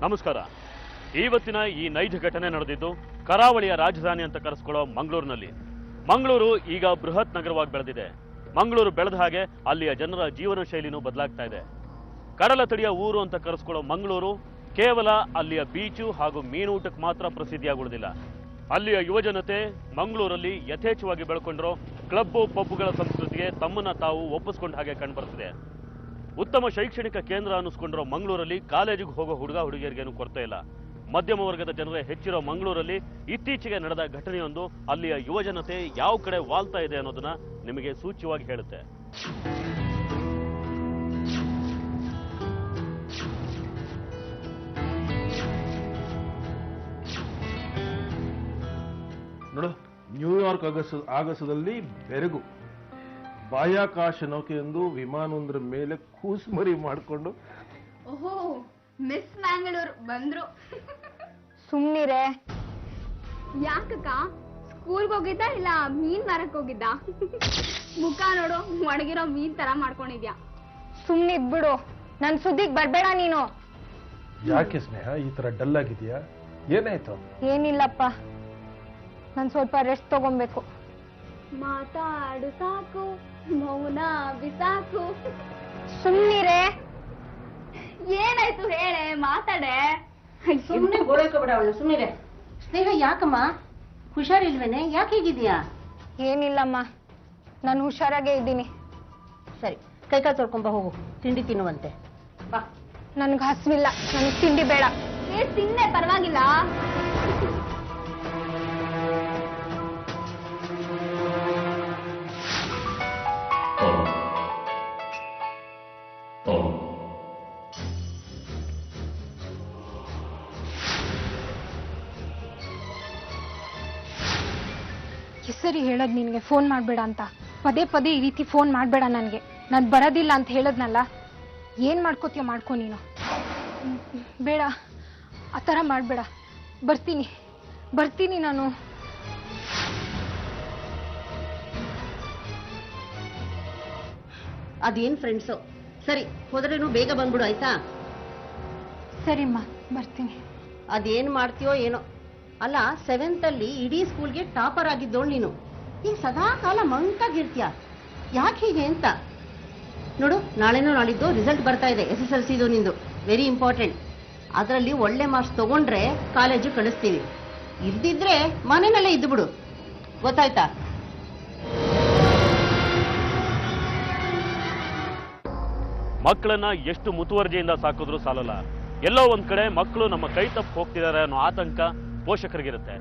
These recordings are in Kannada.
ನಮಸ್ಕಾರ. ಇವತ್ತಿನ ಈ ನೈಜ ಘಟನೆ ನಡೆದಿದ್ದು ಕರಾವಳಿಯ ರಾಜಧಾನಿ ಅಂತ ಕರೆಸಿಕೊಳ್ಳೋ ಮಂಗಳೂರಿನಲ್ಲಿ. ಮಂಗಳೂರು ಈಗ ಬೃಹತ್ ನಗರವಾಗಿ ಬೆಳೆದಿದೆ. ಮಂಗಳೂರು ಬೆಳೆದ ಹಾಗೆ ಅಲ್ಲಿಯ ಜನರ ಜೀವನ ಶೈಲಿನೂ ಬದಲಾಗ್ತಾ ಇದೆ. ಕಡಲ ತಡಿಯ ಊರು ಅಂತ ಕರೆಸಿಕೊಳ್ಳೋ ಮಂಗಳೂರು ಕೇವಲ ಅಲ್ಲಿಯ ಬೀಚು ಹಾಗೂ ಮೀನೂಟಕ್ಕೆ ಮಾತ್ರ ಪ್ರಸಿದ್ಧಿಯಾಗುವುದಿಲ್ಲ. ಅಲ್ಲಿಯ ಯುವಜನತೆ ಮಂಗಳೂರಲ್ಲಿ ಯಥೇಚ್ಛವಾಗಿ ಬೆಳ್ಕೊಂಡಿರೋ ಕ್ಲಬ್ಬು ಪಬ್ಗಳ ಸಂಸ್ಕೃತಿಗೆ ತಮ್ಮನ್ನ ತಾವು ಒಪ್ಪಿಸ್ಕೊಂಡ ಹಾಗೆ ಕಂಡುಬರ್ತಿದೆ. ಉತ್ತಮ ಶೈಕ್ಷಣಿಕ ಕೇಂದ್ರ ಅನ್ನಿಸ್ಕೊಂಡಿರೋ ಮಂಗಳೂರಲ್ಲಿ ಕಾಲೇಜಿಗೆ ಹೋಗೋ ಹುಡುಗಿಯರಿಗೇನು ಕೊರತೆ ಇಲ್ಲ. ಮಧ್ಯಮ ವರ್ಗದ ಜನರೇ ಹೆಚ್ಚಿರೋ ಮಂಗಳೂರಲ್ಲಿ ಇತ್ತೀಚೆಗೆ ನಡೆದ ಘಟನೆಯೊಂದು ಅಲ್ಲಿಯ ಯುವಜನತೆ ಯಾವ ಕಡೆ ವಾಲ್ತಾ ಇದೆ ಅನ್ನೋದನ್ನ ನಿಮಗೆ ಸೂಚ್ಯವಾಗಿ ಹೇಳುತ್ತೆ. ನೋಡು, ನ್ಯೂಯಾರ್ಕ್ ಆಗಸದಲ್ಲಿ ಬೆರಗು ಬಾಹ್ಯಾಕಾಶ ನೌಕೆಯೊಂದು ವಿಮಾನವೊಂದರ ಮೇಲೆ ಕೂಸ್ಮರಿ ಮಾಡಿಕೊಂಡು. ಓಹೋ, ಮಿಸ್ ಮ್ಯಾಂಗಳೂರು ಬಂದ್ರು. ಸುಮ್ನಿರೆ. ಯಾಕಕ್ಕ, ಸ್ಕೂಲ್ಗೆ ಹೋಗಿದ್ದ ಇಲ್ಲ ಮೀನ್ ಮಾರಕ್ ಹೋಗಿದ್ದ? ಮುಖ ನೋಡು, ಒಣಗಿರೋ ಮೀನ್ ತರ ಮಾಡ್ಕೊಂಡಿದ್ಯಾ. ಸುಮ್ನಿದ್ಬಿಡು, ನನ್ ಸುದ್ದಿಗ್ ಬರ್ಬೇಡ ನೀನು. ಯಾಕೆ ಸ್ನೇಹ ಈ ತರ ಡಲ್ ಆಗಿದ್ಯಾ? ಏನಾಯ್ತು? ಏನಿಲ್ಲಪ್ಪ, ನಾನ್ ಸ್ವಲ್ಪ ರೆಸ್ಟ್ ತಗೊಬೇಕು. ಮಾತಾಡು ಸಾಕು, ಮೌನ ಬಿಸಾಕು. ಸುಮ್ನಿರೆ. ಏನಾಯ್ತು ಹೇಳೆ, ಮಾತಾಡೆ. ಸುಮ್ಮನೆ ಗೋಳಕೋಬೇಡ ಅವಳು, ಸುಮ್ಮನೆ. ಸ್ನೇಹ ಯಾಕಮ್ಮ, ಹುಷಾರಿಲ್ವೇನೆ? ಯಾಕೆ ಹೀಗಿದ್ಯಾ? ಏನಿಲ್ಲಮ್ಮ, ನಾನು ಹುಷಾರಾಗೇ ಇದ್ದೀನಿ. ಸರಿ, ಕೈಕಾಲು ತೊಳ್ಕೊಂಬ, ಹೋಗು, ತಿಂಡಿ ತಿನ್ನುವಂತೆ ಬಾ. ನನ್ಗೆ ಹಸ್ವಿಲ್ಲ, ನನಗೆ ತಿಂಡಿ ಬೇಡ. ತಿನ್ನೆ, ಪರವಾಗಿಲ್ಲ. ಸರಿ ಹೇಳದ್ ನಿನ್ಗೆ ಫೋನ್ ಮಾಡ್ಬೇಡ ಅಂತ. ಪದೇ ಪದೇ ಈ ರೀತಿ ಫೋನ್ ಮಾಡ್ಬೇಡ ನನಗೆ. ನಾನು ಬರೋದಿಲ್ಲ ಅಂತ ಹೇಳದ್ನಲ್ಲ, ಏನ್ ಮಾಡ್ಕೋತೀಯ ಮಾಡ್ಕೊ ನೀನು. ಬೇಡ, ಆ ಥರ ಮಾಡ್ಬೇಡ. ಬರ್ತೀನಿ ನಾನು. ಅದೇನ್ ಫ್ರೆಂಡ್ಸು. ಸರಿ, ಹೋದ್ರೇನು ಬೇಗ ಬಂದ್ಬಿಡು ಆಯ್ತಾ? ಸರಿಮ್ಮ, ಬರ್ತೀನಿ. ಅದೇನ್ ಮಾಡ್ತೀಯೋ ಏನೋ. ಅಲ್ಲ, 7th ಅಲ್ಲಿ ಇಡೀ ಸ್ಕೂಲ್ಗೆ ಟಾಪರ್ ಆಗಿದ್ದೋಳು ನೀನು. ಈಗ ಸದಾ ಕಾಲ ಮಂಕಾಗಿರ್ತೀಯ. ಯಾಕೆ ಹೀಗೆ ಅಂತ ನೋಡು. ನಾಳೆನೋ ನಾಳಿದ್ದು ರಿಸಲ್ಟ್ ಬರ್ತಾ ಇದೆ, SSLC ನಿಂದು. Very important. ಅದರಲ್ಲಿ ಒಳ್ಳೆ ಮಾರ್ಕ್ಸ್ ತಗೊಂಡ್ರೆ ಕಾಲೇಜು ಕಳಿಸ್ತೀವಿ. ಇಲ್ದಿದ್ರೆ ಮನೆಯಲ್ಲೇ ಇದ್ದು ಬಿಡು, ಗೊತ್ತಾಯ್ತಾ? ಮಕ್ಕಳನ್ನ ಎಷ್ಟು ಮುತುವರ್ಜಿಯಿಂದ ಸಾಕಿದ್ರೂ ಸಾಲಲ್ಲ. ಎಲ್ಲೋ ಒಂದ್ ಕಡೆ ಮಕ್ಕಳು ನಮ್ಮ ಕೈ ತಪ್ಪು ಹೋಗ್ತಿದ್ದಾರೆ ಅನ್ನೋ ಆತಂಕ ಪೋಷಕರಿಗಿರುತ್ತೆ.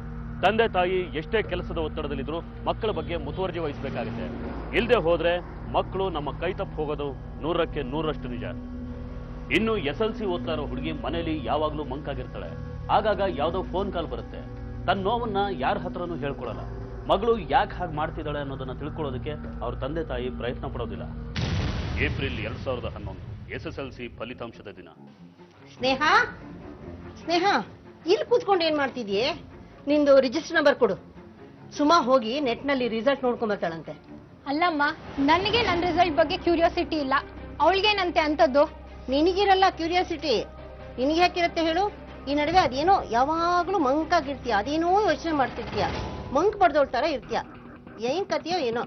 ತಂದೆ ತಾಯಿ ಎಷ್ಟೇ ಕೆಲಸದ ಒತ್ತಡದಲ್ಲಿದ್ರು ಮಕ್ಕಳ ಬಗ್ಗೆ ಮುತುವರ್ಜಿ ವಹಿಸಬೇಕಾಗುತ್ತೆ. ಇಲ್ಲದೆ ಹೋದ್ರೆ ಮಕ್ಕಳು ನಮ್ಮ ಕೈ ತಪ್ಪು ಹೋಗೋದು 100ಕ್ಕೆ 100ರಷ್ಟು ನಿಜ. ಇನ್ನು SLC ಓದ್ತಾ ಇರೋ ಹುಡುಗಿ ಮನೇಲಿ ಯಾವಾಗ್ಲೂ ಮಂಕಾಗಿರ್ತಾಳೆ. ಆಗಾಗ ಯಾವ್ದೋ ಫೋನ್ ಕಾಲ್ ಬರುತ್ತೆ. ತನ್ನ ನೋವನ್ನ ಯಾರ ಹತ್ರನೂ ಹೇಳ್ಕೊಳಲ್ಲ. ಮಗಳು ಯಾಕೆ ಹಾಗೆ ಮಾಡ್ತಿದ್ದಾಳೆ ಅನ್ನೋದನ್ನ ತಿಳ್ಕೊಳ್ಳೋದಕ್ಕೆ ಅವ್ರ ತಂದೆ ತಾಯಿ ಪ್ರಯತ್ನ ಪಡೋದಿಲ್ಲ. ಏಪ್ರಿಲ್ 2011 SSLC ಫಲಿತಾಂಶದ ದಿನ. ಸ್ನೇಹ, ಸ್ನೇಹ, ಇಲ್ಲಿ ಕೂತ್ಕೊಂಡು ಏನ್ ಮಾಡ್ತಿದ್ಯೆ? ನಿಂದು ರಿಜಿಸ್ಟರ್ ನಂಬರ್ ಕೊಡು. ಸುಮಾ ಹೋಗಿ ನೆಟ್ನಲ್ಲಿ ರಿಸಲ್ಟ್ ನೋಡ್ಕೊಂಬರ್ತಾಳಂತೆ. ಅಲ್ಲಮ್ಮ, ನನಗೆ ನನ್ನ ರಿಸಲ್ಟ್ ಬಗ್ಗೆ ಕ್ಯೂರಿಯಾಸಿಟಿ ಇಲ್ಲ. ಅವಳಿಗೇನಂತೆ ಅಂತದ್ದು? ನಿನಗಿರಲ್ಲ ಕ್ಯೂರಿಯಾಸಿಟಿ, ನಿನಗೆ ಯಾಕಿರತ್ತೆ ಹೇಳು? ಈ ನಡುವೆ ಅದೇನೋ ಯಾವಾಗ್ಲೂ ಮಂಕಾಗಿರ್ತೀಯ, ಅದೇನೋ ಯೋಚನೆ ಮಾಡ್ತಿರ್ತೀಯ, ಮಂಕ್ ಪಡೆದೋಳ್ ತರ ಇರ್ತೀಯ. ಏನ್ ಕತೆಯೋ ಏನೋ.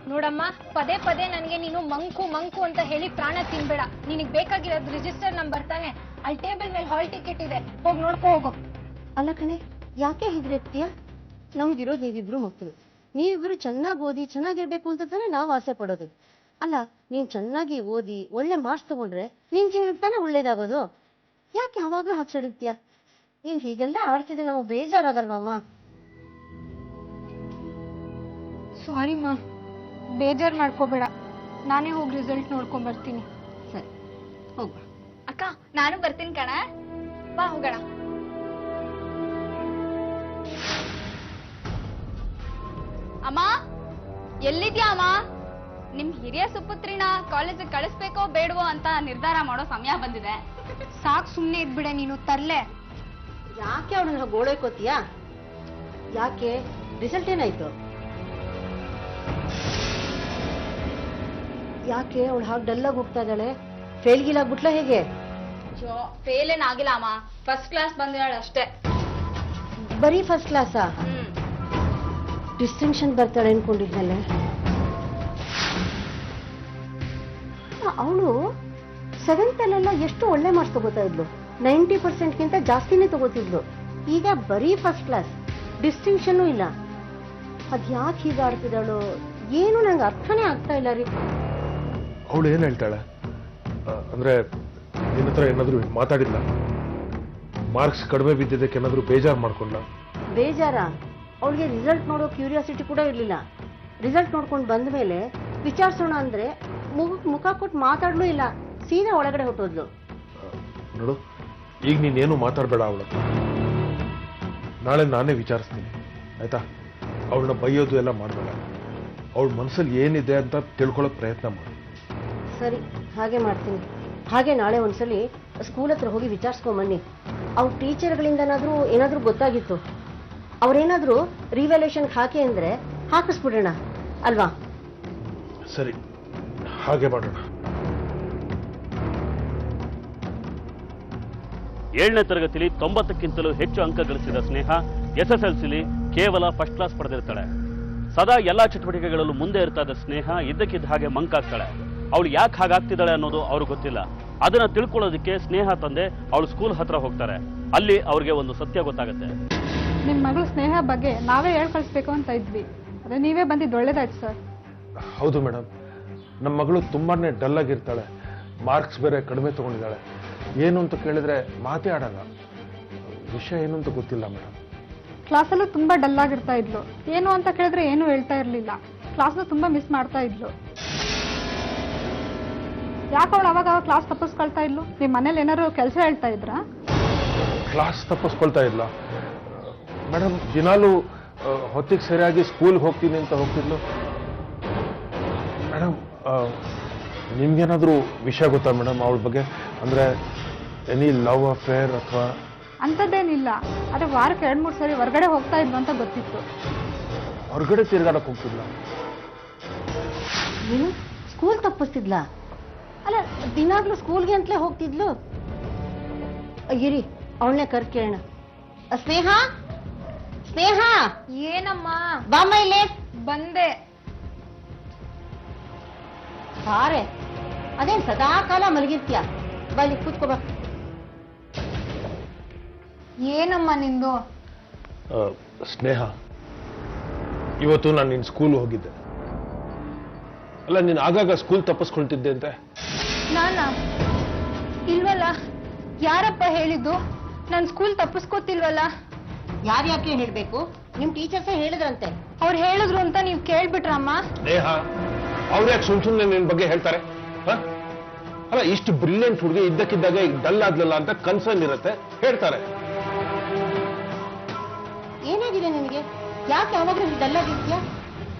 ನೋಡಮ್ಮ, ಪದೇ ಪದೇ ನನಗೆ ನೀನು ಮಂಕು ಅಂತ ಹೇಳಿ ಪ್ರಾಣ ತಿನ್ಬೇಡ. ನಿನಗೆ ಬೇಕಾಗಿರೋದು ರಿಜಿಸ್ಟರ್ ನಂಬರ್ ತಾನೆ? ಅಲ್ಲಿ ಟೇಬಲ್ ಮೇಲೆ ಹಾಲ್ ಟಿಕೆಟ್ ಇದೆ, ಹೋಗಿ ನೋಡ್ಕೊ ಹೋಗು. ಅಲ್ಲ ಕಣೆ, ಯಾಕೆ ಹೆದರ್ತೀಯ? ನಮ್ಗಿರೋದು ಹೇಗಿದ್ರು ಮಕ್ಕಳು. ನೀವಿಬ್ರು ಚೆನ್ನಾಗಿ ಓದಿ ಚೆನ್ನಾಗಿರ್ಬೇಕು ಅಂತ ತಾನೆ ನಾವು ಆಸೆ ಪಡೋದು. ಅಲ್ಲ, ನೀನ್ ಚೆನ್ನಾಗಿ ಓದಿ ಒಳ್ಳೆ ಮಾರ್ಕ್ಸ್ ತಗೊಂಡ್ರೆ ನಿನ್ ಜೀವನ ತಾನೆ ಒಳ್ಳೇದಾಗೋದು. ಯಾಕೆ ಯಾವಾಗ್ಲೂ ಹಾಕ್ಸಿಡ್ತೀಯ? ನೀನ್ ಹೀಗೆಲ್ಲ ಆಡ್ತಿದ್ರೆ ನಾವು ಬೇಜಾರಾಗಲ್ವಮ್ಮ? ಸಾರಿಮ್ಮ, ಬೇಜಾರು ಮಾಡ್ಕೋಬೇಡ. ನಾನೇ ಹೋಗಿ ರಿಸಲ್ಟ್ ನೋಡ್ಕೊಂಡ್ ಬರ್ತೀನಿ. ಸರಿ, ಹೋಗ. ಅಕ್ಕ, ನಾನು ಬರ್ತೀನಿ ಕಣ. ಬಾ ಹೋಗೋಣ. ಅಮ್ಮ, ಎಲ್ಲಿದ್ಯಾ ಅಮ್ಮ? ನಿಮ್ ಹಿರಿಯ ಸುಪುತ್ರಿನ ಕಾಲೇಜಿಗೆ ಕಳಿಸ್ಬೇಕೋ ಬೇಡವೋ ಅಂತ ನಿರ್ಧಾರ ಮಾಡೋ ಸಮಯ ಬಂದಿದೆ. ಸಾಕು, ಸುಮ್ಮನೆ ಇದ್ಬಿಡೆ ನೀನು ತರ್ಲೆ. ಯಾಕೆ ಅವಳನ್ನ ಗೋಳೈಕೋತೀಯ? ಯಾಕೆ? ರಿಸಲ್ಟ್ ಏನಾಯ್ತು? ಯಾಕೆ ಅವಳು ಹಾಗೆ ಡಲ್ಲಾಗಿ ಹೋಗ್ತಾ ಇದ್ದಾಳೆ? ಫೇಲ್ಗಿಲಾಗ್ಬಿಟ್ಲ ಹೇಗೆ? ಅಯ್ಯೋ ಫೇಲ್ ಏನಾಗಿಲ್ಲ ಅಮ್ಮ, ಫಸ್ಟ್ ಕ್ಲಾಸ್ ಬಂದಿದ್ದಾಳೆ ಅಷ್ಟೇ. ಬರೀ ಫಸ್ಟ್ ಕ್ಲಾಸಾ? ಹ್ಮ್. ಡಿಸ್ಟಿಂಕ್ಷನ್ ಬರ್ತಾಳೆ ಅನ್ಕೊಂಡಿದ್ನಲ್ಲೇ. ಅವಳು 7th ಅಲ್ಲೆಲ್ಲ ಎಷ್ಟು ಒಳ್ಳೆ ಮಾರ್ಕ್ಸ್ ತಗೋತಾ ಇದ್ಲು, 90%ಗಿಂತ ಜಾಸ್ತಿನೇ ತಗೋತಿದ್ಲು. ಈಗ ಬರೀ ಫಸ್ಟ್ ಕ್ಲಾಸ್, ಡಿಸ್ಟಿಂಕ್ಷನ್ ಇಲ್ಲ. ಅದ್ಯಾಕೆ ಹೀಗೆ ಆಡ್ತಿದ್ದಾಳು ಏನು ನಂಗೆ ಅರ್ಥನೇ ಆಗ್ತಾ ಇಲ್ಲ ರೀ. ಅವಳು ಏನ್ ಹೇಳ್ತಾಳೆ? ಅಂದ್ರೆ ನಿನ್ನ ಹತ್ರ ಏನಾದ್ರು ಮಾತಾಡಿಲ್ಲ? ಮಾರ್ಕ್ಸ್ ಕಡಿಮೆ ಬಿದ್ದಿದ್ದಕ್ಕೆ ಏನಾದ್ರು ಬೇಜಾರು ಮಾಡ್ಕೊಂಡ? ಬೇಜಾರ? ಅವಳಿಗೆ ರಿಸಲ್ಟ್ ನೋಡೋ ಕ್ಯೂರಿಯಾಸಿಟಿ ಕೂಡ ಇರಲಿಲ್ಲ. ರಿಸಲ್ಟ್ ನೋಡ್ಕೊಂಡು ಬಂದ ಮೇಲೆ ವಿಚಾರಿಸೋಣ ಅಂದ್ರೆ ಮುಖ ಕೊಟ್ಟು ಮಾತಾಡ್ಲೂ ಇಲ್ಲ, ಸೀದಾ ಒಳಗಡೆ ಹೊಟ್ಟೋದ್ಲು. ನೋಡು, ಈಗ ನೀನೇನು ಮಾತಾಡಬೇಡ ಅವಳ ಹತ್ರ. ನಾಳೆ ನಾನೇ ವಿಚಾರಿಸ್ತೀನಿ, ಆಯ್ತಾ? ಅವಳನ್ನ ಬೈಯೋದು ಎಲ್ಲ ಮಾಡಬೇಡ. ಅವಳ ಮನಸ್ಸಲ್ಲಿ ಏನಿದೆ ಅಂತ ತಿಳ್ಕೊಳ್ಳೋಕೆ ಪ್ರಯತ್ನ ಮಾಡು. ಸರಿ, ಹಾಗೆ ಮಾಡ್ತೀನಿ. ಹಾಗೆ ನಾಳೆ ಒಂದ್ಸಲಿ ಸ್ಕೂಲ್ ಹತ್ರ ಹೋಗಿ ವಿಚಾರಿಸ್ಕೊಂಬನ್ನಿ. ಅವ್ರ ಟೀಚರ್ಗಳಿಂದನಾದ್ರೂ ಏನಾದ್ರೂ ಗೊತ್ತಾಗಿತ್ತು, ಅವ್ರೇನಾದ್ರೂ ರಿವ್ಯಾಲ್ಯೂಷನ್ ಹಾಕಿ ಅಂದ್ರೆ ಹಾಕಿಸ್ಬಿಡೋಣ ಅಲ್ವಾ? ಸರಿ, ಹಾಗೆ ಮಾಡೋಣ. 7ನೇ ತರಗತಿಲಿ 90ಕ್ಕಿಂತಲೂ ಹೆಚ್ಚು ಅಂಕ ಗಳಿಸಿದ ಸ್ನೇಹ SSLCಲಿ ಕೇವಲ ಫಸ್ಟ್ ಕ್ಲಾಸ್ ಪಡೆದಿರ್ತಾಳೆ. ಸದಾ ಎಲ್ಲಾ ಚಟುವಟಿಕೆಗಳಲ್ಲೂ ಮುಂದೆ ಇರ್ತಾ ಇದ್ದ ಸ್ನೇಹ ಇದ್ದಕ್ಕಿದ್ದ ಹಾಗೆ ಮಂಕಾಗ್ತಾಳೆ. ಅವಳು ಯಾಕೆ ಹಾಗಾಗ್ತಿದ್ದಾಳೆ ಅನ್ನೋದು ಅವ್ರಿಗೆ ಗೊತ್ತಿಲ್ಲ. ಅದನ್ನ ತಿಳ್ಕೊಳ್ಳೋದಕ್ಕೆ ಸ್ನೇಹ ತಂದೆ ಅವಳು ಸ್ಕೂಲ್ ಹತ್ರ ಹೋಗ್ತಾರೆ. ಅಲ್ಲಿ ಅವ್ರಿಗೆ ಒಂದು ಸತ್ಯ ಗೊತ್ತಾಗುತ್ತೆ. ನಿಮ್ಮ ಮಗಳು ಸ್ನೇಹ ಬಗ್ಗೆ ನಾವೇ ಕಳಿಸ್ಬೇಕು ಅಂತ ಇದ್ವಿ, ಅದೇ ನೀವೇ ಬಂದಿದ್ದು ಒಳ್ಳೇದಾಯ್ತು ಸರ್. ಹೌದು ಮೇಡಮ್, ನಮ್ಮ ಮಗಳು ತುಂಬಾನೇ ಡಲ್ ಆಗಿರ್ತಾಳೆ, ಮಾರ್ಕ್ಸ್ ಬೇರೆ ಕಡಿಮೆ ತಗೊಂಡಿದ್ದಾಳೆ. ಏನು ಅಂತ ಕೇಳಿದ್ರೆ ಮಾತೇ ಆಡಲ್ಲ. ವಿಷಯ ಏನು ಅಂತ ಗೊತ್ತಿಲ್ಲ ಮೇಡಮ್. ಕ್ಲಾಸಲ್ಲೂ ತುಂಬಾ ಡಲ್ ಆಗಿರ್ತಾ ಇದ್ಲು, ಏನು ಅಂತ ಕೇಳಿದ್ರೆ ಏನು ಹೇಳ್ತಾ ಇರಲಿಲ್ಲ. ಕ್ಲಾಸ್ನ ತುಂಬಾ ಮಿಸ್ ಮಾಡ್ತಾ ಇದ್ಲು. ಯಾಕೆ ಅವಳು ಅವಾಗ ಕ್ಲಾಸ್ ತಪ್ಪಿಸ್ಕೊಳ್ತಾ ಇದ್ಲು? ನಿಮ್ಮ ಮನೇಲಿ ಏನಾದ್ರು ಕೆಲಸ ಹೇಳ್ತಾ ಇದ್ರಾ? ಕ್ಲಾಸ್ ತಪ್ಪಿಸ್ಕೊಳ್ತಾ ಇಲ್ಲ ಮೇಡಮ್, ದಿನಾಲೂ ಹೊತ್ತಿಗೆ ಸರಿಯಾಗಿ ಸ್ಕೂಲ್ಗೆ ಹೋಗ್ತೀನಿ ಅಂತ ಹೋಗ್ತಿದ್ಲು. ಮೇಡಮ್, ನಿಮ್ಗೇನಾದ್ರೂ ವಿಷಯ ಗೊತ್ತಾ ಮೇಡಮ್ ಅವಳ ಬಗ್ಗೆ? ಅಂದ್ರೆ ಎನಿ ಲವ್ ಅಫೇರ್ ಅಥವಾ? ಅಂಥದ್ದೇನಿಲ್ಲ, ಆದರೆ ವಾರಕ್ಕೆ 2-3 ಸರಿ ಹೊರಗಡೆ ಹೋಗ್ತಾ ಇದ್ಲು ಅಂತ ಗೊತ್ತಿತ್ತು. ಹೊರಗಡೆ ತಿರ್ಗಾಡಕ್ ಹೋಗ್ತಿದ್ಲ? ಏನು ಸ್ಕೂಲ್ ತಪ್ಪಿಸ್ತಿದ್ಲಾ? ಅಲ್ಲ, ದಿನಾಗ್ಲೂ ಸ್ಕೂಲ್ಗೆ ಅಂತಲೇ ಹೋಗ್ತಿದ್ಲು. ಇರಿ, ಅವಳನ್ನೇ ಕರ್ ಕೇಳೋಣ. ಸ್ನೇಹ, ಸ್ನೇಹ, ಏನಮ್ಮ? ಬಾಮ್ಮ ಇಲ್ಲೇ. ಬಂದೆ. ಬಾರೆ, ಅದೇನ್ ಸದಾ ಕಾಲ ಮಲಗಿರ್ತೀಯ? ಬಲ್ಲಿ ಕೂತ್ಕೋ ಬಾ. ಏನಮ್ಮ ನಿಂದು? ಸ್ನೇಹ, ಇವತ್ತು ನಾನು ನಿನ್ನ ಸ್ಕೂಲ್ ಹೋಗಿದ್ದೆ. ಅಲ್ಲ, ನೀನು ಆಗಾಗ ಸ್ಕೂಲ್ ತಪ್ಪಿಸ್ಕೊಳ್ತಿದ್ದೆ ಅಂತೆ. ನಾನಾ? ಇಲ್ವಲ್ಲ. ಯಾರಪ್ಪ ಹೇಳಿದ್ದು? ನಾನು ಸ್ಕೂಲ್ ತಪ್ಪಿಸ್ಕೋತಿಲ್ವಲ್ಲ. ಯಾರ್ಯಾಕೆ ಹೇಳ್ಬೇಕು? ನಿಮ್ ಟೀಚರ್ಸೇ ಹೇಳಿದ್ರಂತೆ. ಅವ್ರು ಹೇಳಿದ್ರು ಅಂತ ನೀವು ಕೇಳ್ಬಿಟ್ರಮ್ಮ? ಸ್ನೇಹ, ಅವ್ರು ಯಾಕೆ ಸುಮ್ನೆ ನಿನ್ನ ಬಗ್ಗೆ ಹೇಳ್ತಾರೆ? ಅಲ್ಲ, ಇಷ್ಟು ಬ್ರಿಲಿಯಂಟ್ ಹುಡುಗಿ ಇದ್ದಕ್ಕಿದ್ದಾಗ ಈಗ ಡಲ್ ಆದ್ಲಲ್ಲ ಅಂತ ಕನ್ಸರ್ನ್ ಇರುತ್ತೆ, ಹೇಳ್ತಾರೆ. ಏನಾಗಿದೆ ನಿನಗೆ? ಯಾಕೆ ಯಾವಾಗಲೂ ಡಲ್ ಆಗಿರ್ತೀಯ?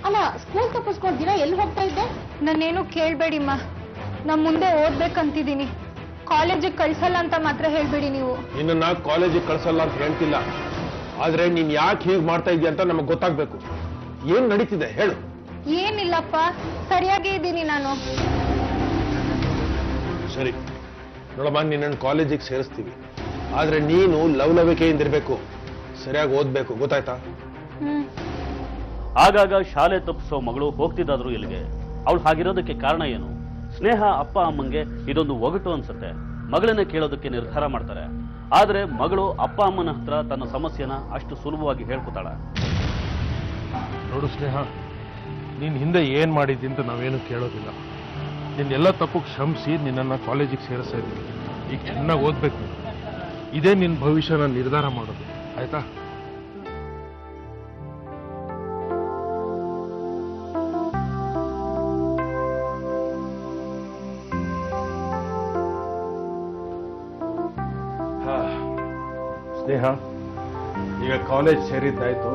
ಅಲ್ಲ, ಸ್ಕೂಲ್ ತಪ್ಪಿಸ್ಕೊಂಡು ದಿನ ಎಲ್ಲಿ ಹೋಗ್ತಾ ಇದ್ದೆ? ನಾನೇನು ಕೇಳ್ಬೇಡಿಮ್ಮ. ನಾ ಮುಂದೆ ಓದ್ಬೇಕಂತಿದ್ದೀನಿ. ಕಾಲೇಜಿಗೆ ಕಳ್ಸಲ್ಲ ಅಂತ ಮಾತ್ರ ಹೇಳ್ಬೇಡಿ ನೀವು. ನಿನ್ನ ಕಾಲೇಜಿಗೆ ಕಳ್ಸಲ್ಲ ಅಂತ ಹೇಳ್ತಿಲ್ಲ, ಆದ್ರೆ ನೀನ್ ಯಾಕೆ ಹೀಗೆ ಮಾಡ್ತಾ ಇದೀಯ ಅಂತ ನಮಗೆ ಗೊತ್ತಾಗ್ಬೇಕು. ಏನ್ ನಡೀತಿದೆ ಹೇಳು. ಏನಿಲ್ಲಪ್ಪ, ಸರಿಯಾಗಿ ಇದ್ದೀನಿ ನಾನು. ಸರಿ ನೋಡಮ್ಮ, ನಿನ್ನ ಕಾಲೇಜಿಗೆ ಸೇರಿಸ್ತೀವಿ, ಆದ್ರೆ ನೀನು ಲವಲವಿಕೆಯಿಂದಿರ್ಬೇಕು, ಸರಿಯಾಗಿ ಓದ್ಬೇಕು, ಗೊತ್ತಾಯ್ತಾ? ಆಗಾಗ ಶಾಲೆ ತಪ್ಪಿಸೋ ಮಗಳು ಹೋಗ್ತಿದ್ದಾದ್ರು ಇಲ್ಲಿಗೆ. ಅವಳು ಹಾಗಿರೋದಕ್ಕೆ ಕಾರಣ ಏನು? ಸ್ನೇಹ ಅಪ್ಪ ಅಮ್ಮಂಗೆ ಇದೊಂದು ಒಗಟು ಅನ್ಸುತ್ತೆ. ಮಗಳನ್ನ ಕೇಳೋದಕ್ಕೆ ನಿರ್ಧಾರ ಮಾಡ್ತಾರೆ. ಆದ್ರೆ ಮಗಳು ಅಪ್ಪ ಅಮ್ಮನ ಹತ್ರ ತನ್ನ ಸಮಸ್ಯೆನ ಅಷ್ಟು ಸುಲಭವಾಗಿ ಹೇಳ್ಕೊತಾಳ. ನೋಡು ಸ್ನೇಹ, ನೀನ್ ಹಿಂದೆ ಏನ್ ಮಾಡಿದ್ದಿ ಅಂತ ನಾವೇನು ಕೇಳೋದಿಲ್ಲ. ನಿನ್ನೆಲ್ಲ ತಪ್ಪು ಕ್ಷಮಿಸಿ ನಿನ್ನನ್ನು ಕಾಲೇಜಿಗೆ ಸೇರಿಸ್ತಾ ಇದ್ದೀನಿ. ಈಗ ಚೆನ್ನಾಗಿ ಓದ್ಬೇಕು, ಇದೇ ನಿನ್ನ ಭವಿಷ್ಯನ ನಿರ್ಧಾರ ಮಾಡೋದು, ಆಯ್ತಾ? ಸ್ನೇಹ, ಈಗ ಕಾಲೇಜ್ ಸೇರಿದ್ದಾಯ್ತು.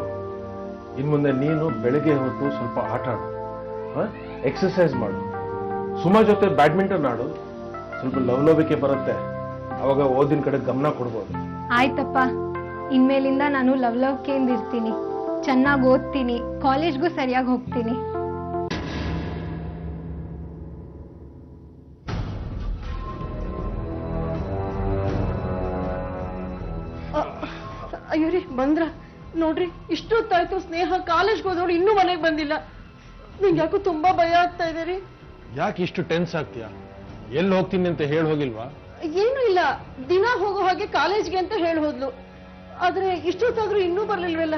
ಇನ್ಮುಂದೆ ನೀನು ಬೆಳಗ್ಗೆ ಹೊತ್ತು ಸ್ವಲ್ಪ ಆಟ ಆಡು, ಎಕ್ಸರ್ಸೈಸ್ ಮಾಡು, ಸುಮಾ ಜೊತೆ ಬ್ಯಾಡ್ಮಿಂಟನ್ ಆಡು. ಸ್ವಲ್ಪ ಲವಲವಿಕೆ ಬರುತ್ತೆ, ಅವಾಗ ಓದಿನ ಕಡೆ ಗಮನ ಕೊಡ್ಬೋದು. ಆಯ್ತಪ್ಪ, ಇನ್ಮೇಲಿಂದ ನಾನು ಲವಲವಿಕೆಯಿಂದ ಇರ್ತೀನಿ, ಚೆನ್ನಾಗಿ ಓದ್ತೀನಿ, ಕಾಲೇಜ್ಗೂ ಸರಿಯಾಗಿ ಹೋಗ್ತೀನಿ. ಬಂದ್ರ ನೋಡ್ರಿ ಇಷ್ಟೊತ್ತಾಯ್ತು ಸ್ನೇಹ ಕಾಲೇಜ್ಗೆ ಹೋದವಳು ಇನ್ನೂ ಮನೆಗೆ ಬಂದಿಲ್ಲ. ನಿಂಗೆ ಯಾಕೋ ತುಂಬಾ ಭಯ ಆಗ್ತಾ ಇದೆ ರೀ. ಯಾಕೆ ಇಷ್ಟು ಟೆನ್ಸ್ ಆಗ್ತೀಯಾ? ಎಲ್ಲಿ ಹೋಗ್ತೀನಿ ಅಂತ ಹೇಳಿ ಹೋಗಿಲ್ವಾ? ಏನು ಇಲ್ಲ, ದಿನ ಹೋಗೋ ಹಾಗೆ ಕಾಲೇಜ್ಗೆ ಅಂತ ಹೇಳಿ ಹೋದ್ಲು. ಆದ್ರೆ ಇಷ್ಟೊತ್ತಾದ್ರೂ ಇನ್ನೂ ಬರ್ಲಿಲ್ವಲ್ಲ.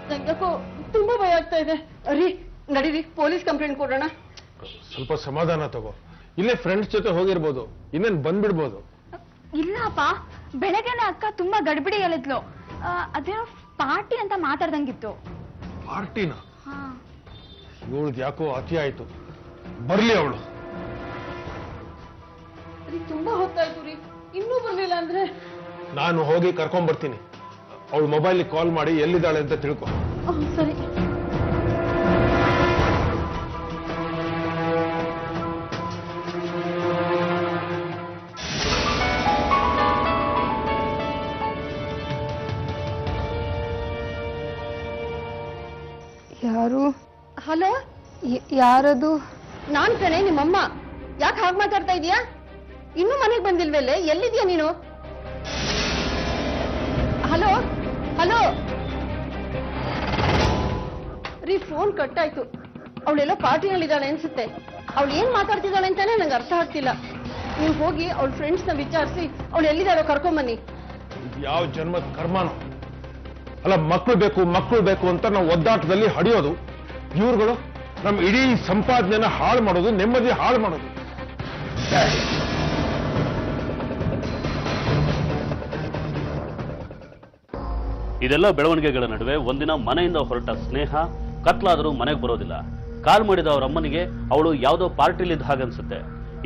ನಂಗೆ ಯಾಕೋ ತುಂಬಾ ಭಯ ಆಗ್ತಾ ಇದೆ. ರೀ ನಡೀರಿ ಪೊಲೀಸ್ ಕಂಪ್ಲೇಂಟ್ ಕೊಡೋಣ. ಸ್ವಲ್ಪ ಸಮಾಧಾನ ತಗೋ. ಇಲ್ಲೇ ಫ್ರೆಂಡ್ಸ್ ಜೊತೆ ಹೋಗಿರ್ಬೋದು, ಇನ್ನೇನ್ ಬಂದ್ಬಿಡ್ಬೋದು. ಇಲ್ಲಪ್ಪ, ಬೆಳಗ್ಗೆನೆ ಅಕ್ಕ ತುಂಬಾ ಗಡ್ಬಿಡಿ ಹೇಳಿದ್ಲು. ಅದೇನೋ ಪಾರ್ಟಿ ಅಂತ ಮಾತಾಡ್ದಂಗಿತ್ತು. ಪಾರ್ಟಿನ? ಇವಳ್ದು ಯಾಕೋ ಅತಿ ಆಯ್ತು. ಬರ್ಲಿ ಅವಳು. ತುಂಬಾ ಹೊತ್ತಾಯ್ತು ರೀ, ಇನ್ನೂ ಬರ್ಲಿಲ್ಲ ಅಂದ್ರೆ? ನಾನು ಹೋಗಿ ಕರ್ಕೊಂಡ್ ಬರ್ತೀನಿ. ಅವಳು ಮೊಬೈಲ್ ಕಾಲ್ ಮಾಡಿ ಎಲ್ಲಿದ್ದಾಳೆ ಅಂತ ತಿಳ್ಕೊ. ಸರಿ. ಯಾರು? ಹಲೋ, ಯಾರದು? ನಾನ್ ಕಣೆ ನಿಮ್ಮಮ್ಮ. ಯಾಕೆ ಹಾಗೆ ಮಾತಾಡ್ತಾ ಇದೀಯಾ? ಇನ್ನೂ ಮನೆಗೆ ಬಂದಿಲ್ವಲ್ಲೇ? ಎಲ್ಲಿದ್ಯಾ ನೀನು? ಹಲೋ ಹಲೋ ರೀ, ಫೋನ್ ಕಟ್ ಆಯ್ತು. ಅವಳೆಲ್ಲ ಪಾರ್ಟಿನಲ್ಲಿದ್ದಾಳೆ ಅನ್ಸುತ್ತೆ. ಅವಳು ಏನ್ ಮಾತಾಡ್ತಿದ್ದಾಳೆ ಅಂತಾನೆ ನಂಗೆ ಅರ್ಥ ಆಗ್ತಿಲ್ಲ. ನೀವು ಹೋಗಿ ಅವಳ ಫ್ರೆಂಡ್ಸ್ ನ ವಿಚಾರಿಸಿ ಅವಳು ಎಲ್ಲಿದ್ದಾಳೋ ಕರ್ಕೊಂಬನ್ನಿ. ಯಾವ ಜನ್ಮದ ಕರ್ಮನೋ ಅಲ್ಲ. ಮಕ್ಕಳು ಬೇಕು ಅಂತ ನಾವು ಒದ್ದಾಟದಲ್ಲಿ ಹಡಿಯೋದು. ಇವ್ರುಗಳು ನಮ್ಮ ಇಡೀ ಸಂಪಾದನೆಯನ್ನ ಹಾಳು ಮಾಡೋದು, ನೆಮ್ಮದಿ ಹಾಳು ಮಾಡೋದು. ಇದೆಲ್ಲ ಬೆಳವಣಿಗೆಗಳ ನಡುವೆ ಒಂದಿನ ಮನೆಯಿಂದ ಹೊರಟ ಸ್ನೇಹ ಕತ್ಲಾದರೂ ಮನೆಗೆ ಬರೋದಿಲ್ಲ. ಕಾಲ್ ಮಾಡಿದ ಅವ್ರ ಅಮ್ಮನಿಗೆ ಅವಳು ಯಾವುದೋ ಪಾರ್ಟಿಲಿದ್ದ ಹಾಗನ್ಸುತ್ತೆ.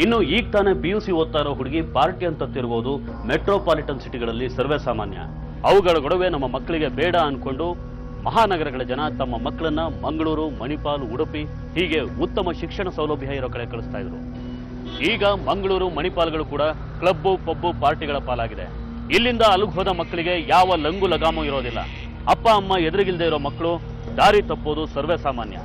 ಇನ್ನು ಈಗ ತಾನೇ PUC ಓದ್ತಾ ಇರೋ ಹುಡುಗಿ ಪಾರ್ಟಿ ಅಂತ ತಿರುಗೋದು ಮೆಟ್ರೋಪಾಲಿಟನ್ ಸಿಟಿಗಳಲ್ಲಿ ಸರ್ವೇ ಸಾಮಾನ್ಯ. ಅವುಗಳ ಗೊಡವೆ ನಮ್ಮ ಮಕ್ಕಳಿಗೆ ಬೇಡ ಅನ್ಕೊಂಡು ಮಹಾನಗರಗಳ ಜನ ತಮ್ಮ ಮಕ್ಕಳನ್ನ ಮಂಗಳೂರು, ಮಣಿಪಾಲ್, ಉಡುಪಿ ಹೀಗೆ ಉತ್ತಮ ಶಿಕ್ಷಣ ಸೌಲಭ್ಯ ಇರೋ ಕಡೆ ಕಳಿಸ್ತಾ ಇದ್ರು. ಈಗ ಮಂಗಳೂರು, ಮಣಿಪಾಲ್ಗಳು ಕೂಡ ಕ್ಲಬ್ಬು, ಪಬ್ಬು, ಪಾರ್ಟಿಗಳ ಪಾಲಾಗಿದೆ. ಇಲ್ಲಿಂದ ಅಲುಗ್ ಹೋದ ಮಕ್ಕಳಿಗೆ ಯಾವ ಲಂಗು ಲಗಾಮು ಇರೋದಿಲ್ಲ. ಅಪ್ಪ ಅಮ್ಮ ಎದುರಿಗಿಲ್ದೇ ಇರೋ ಮಕ್ಕಳು ದಾರಿ ತಪ್ಪೋದು ಸರ್ವೇ ಸಾಮಾನ್ಯ.